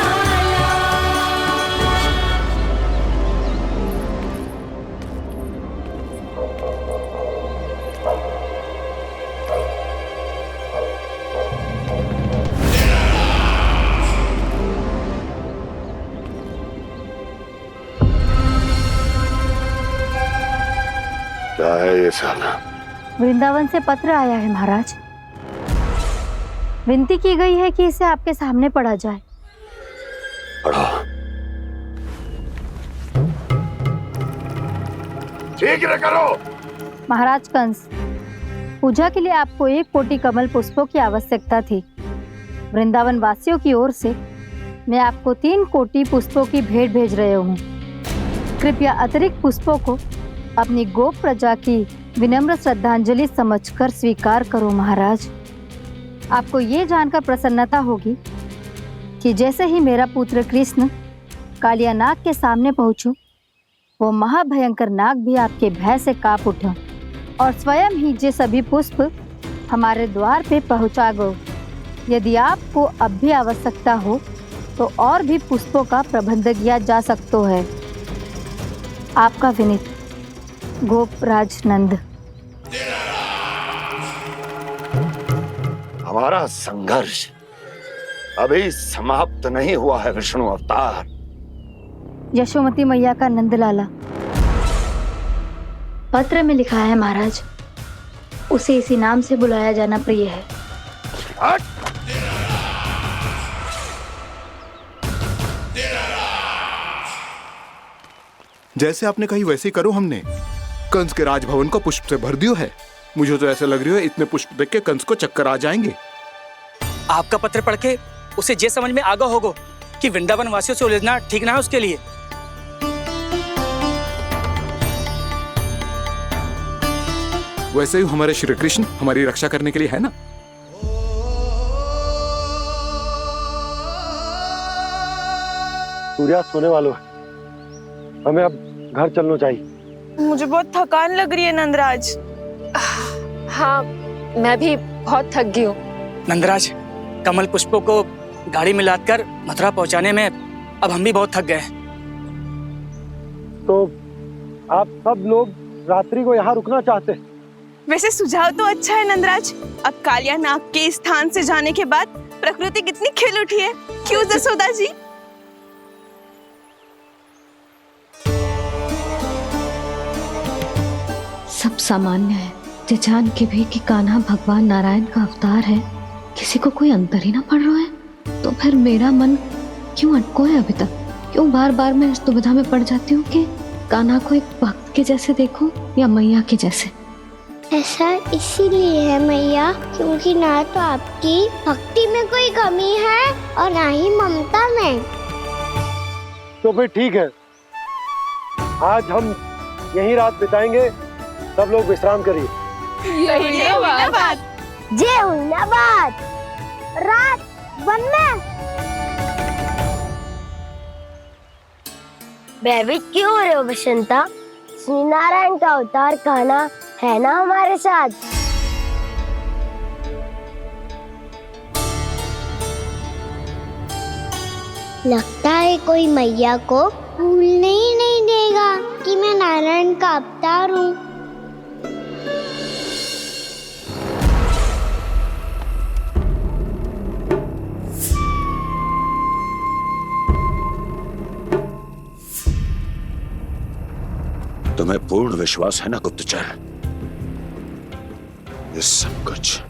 क्या है ये साला? वृंदावन से पत्र आया है महाराज। विनती की गई है कि इसे आपके सामने पढ़ा जाए। पढ़ो। शीघ्र करो। महाराज कंस, पूजा के लिए आपको 1 कोटि कमल पुष्पों की आवश्यकता थी। वृंदावन वासियों की ओर से मैं आपको 3 कोटि पुष्पों की भेंट भेज रहे हूँ। कृपया अतिरिक्त पुष्पों को अपनी गोप प्रजा की विनम्र श्रद्धांजलि समझकर स्वीकार करो महाराज। आपको ये जानकर प्रसन्नता होगी कि जैसे ही मेरा पुत्र कृष्ण कालिया नाग के सामने पहुंचो, वो महाभयंकर नाग भी आपके भय से कांप उठा और स्वयं ही ये सभी पुष्प हमारे द्वार पे पहुंचा गो। यदि आपको अब भी आवश्यकता हो तो और भी पुष्पों का प्रबंध किया जा सकता है। आपका विनीत गोपराज नंद। हमारा संघर्ष अभी समाप्त नहीं हुआ है विष्णु अवतार। यशोमती मैया का नंदलाला। पत्र में लिखा है महाराज, उसे इसी नाम से बुलाया जाना प्रिय है। जैसे आपने कही वैसे ही करो। हमने कंस के राजभवन को पुष्प से भर दियो है। मुझे तो ऐसा लग रही है इतने पुष्प देख के कंस को चक्कर आ जाएंगे। आपका पत्र पढ़ के उसे ये समझ में आगा होगा कि वृंदावन वासियों से उलझना ठीक ना है उसके लिए। वैसे ही हमारे श्री कृष्ण हमारी रक्षा करने के लिए है ना। सूर्यास्त होने वाला है, हमें अब घर चलना चाहिए। मुझे बहुत थकान लग रही है नंदराज। हाँ, मैं भी बहुत थक गई हूँ। नंदराज, कमल पुष्पों को गाड़ी में लादकर मथुरा पहुंचाने में अब हम भी बहुत थक गए। तो आप सब लोग रात्रि को यहाँ रुकना चाहते हैं? वैसे सुझाव तो अच्छा है नंदराज। अब कालिया नाग के स्थान से जाने के बाद प्रकृति कितनी खिल उठी है, क्यों जसोदा जी? सब सामान्य है। ये जान के भी कि कान्हा भगवान नारायण का अवतार है, किसी को कोई अंतर ही ना पड़ रहा है, तो फिर मेरा मन क्यों अटको है अभी तक? क्यों बार बार मैं इस दुविधा में पड़ जाती हूँ कि कान्हा को एक भक्त के जैसे देखूं या मैया के जैसे? ऐसा इसीलिए है मैया, क्योंकि ना तो आपकी भक्ति में कोई कमी है और ना ही ममता में। तो फिर ठीक है, आज हम यहीं रात बिताएंगे। सब लोग विश्राम करिए। जय हुन्नाबाद। जय हुन्नाबाद। रात वन में भयभीत क्यों हो रहे हो बसंता? श्री नारायण का अवतार कान्हा है ना हमारे साथ। लगता है कोई मैया को भूलने ही नहीं देगा कि मैं नारायण का अवतार हूँ। तुम्हें पूर्ण विश्वास है ना गुप्तचर? ये सब कुछ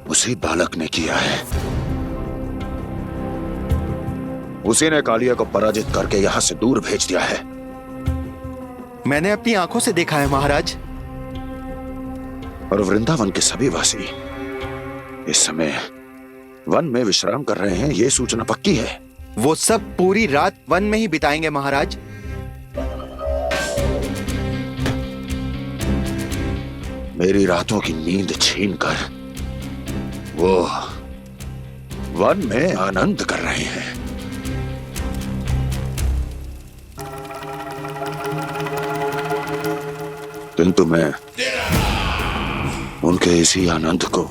उसी बालक ने किया है। उसी ने कालिया को पराजित करके यहां से दूर भेज दिया है। मैंने अपनी आंखों से देखा है महाराज। और वृंदावन के सभी वासी इस समय वन में विश्राम कर रहे हैं, ये सूचना पक्की है। वो सब पूरी रात वन में ही बिताएंगे महाराज। मेरी रातों की नींद छीनकर वो वन में आनंद कर रहे हैं। किंतु मैं उनके इसी आनंद को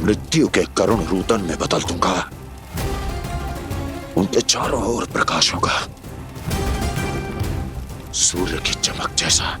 मृत्यु के करुण रूतन में बदल दूंगा। उनके चारों ओर प्रकाश होगा, सूर्य की चमक जैसा।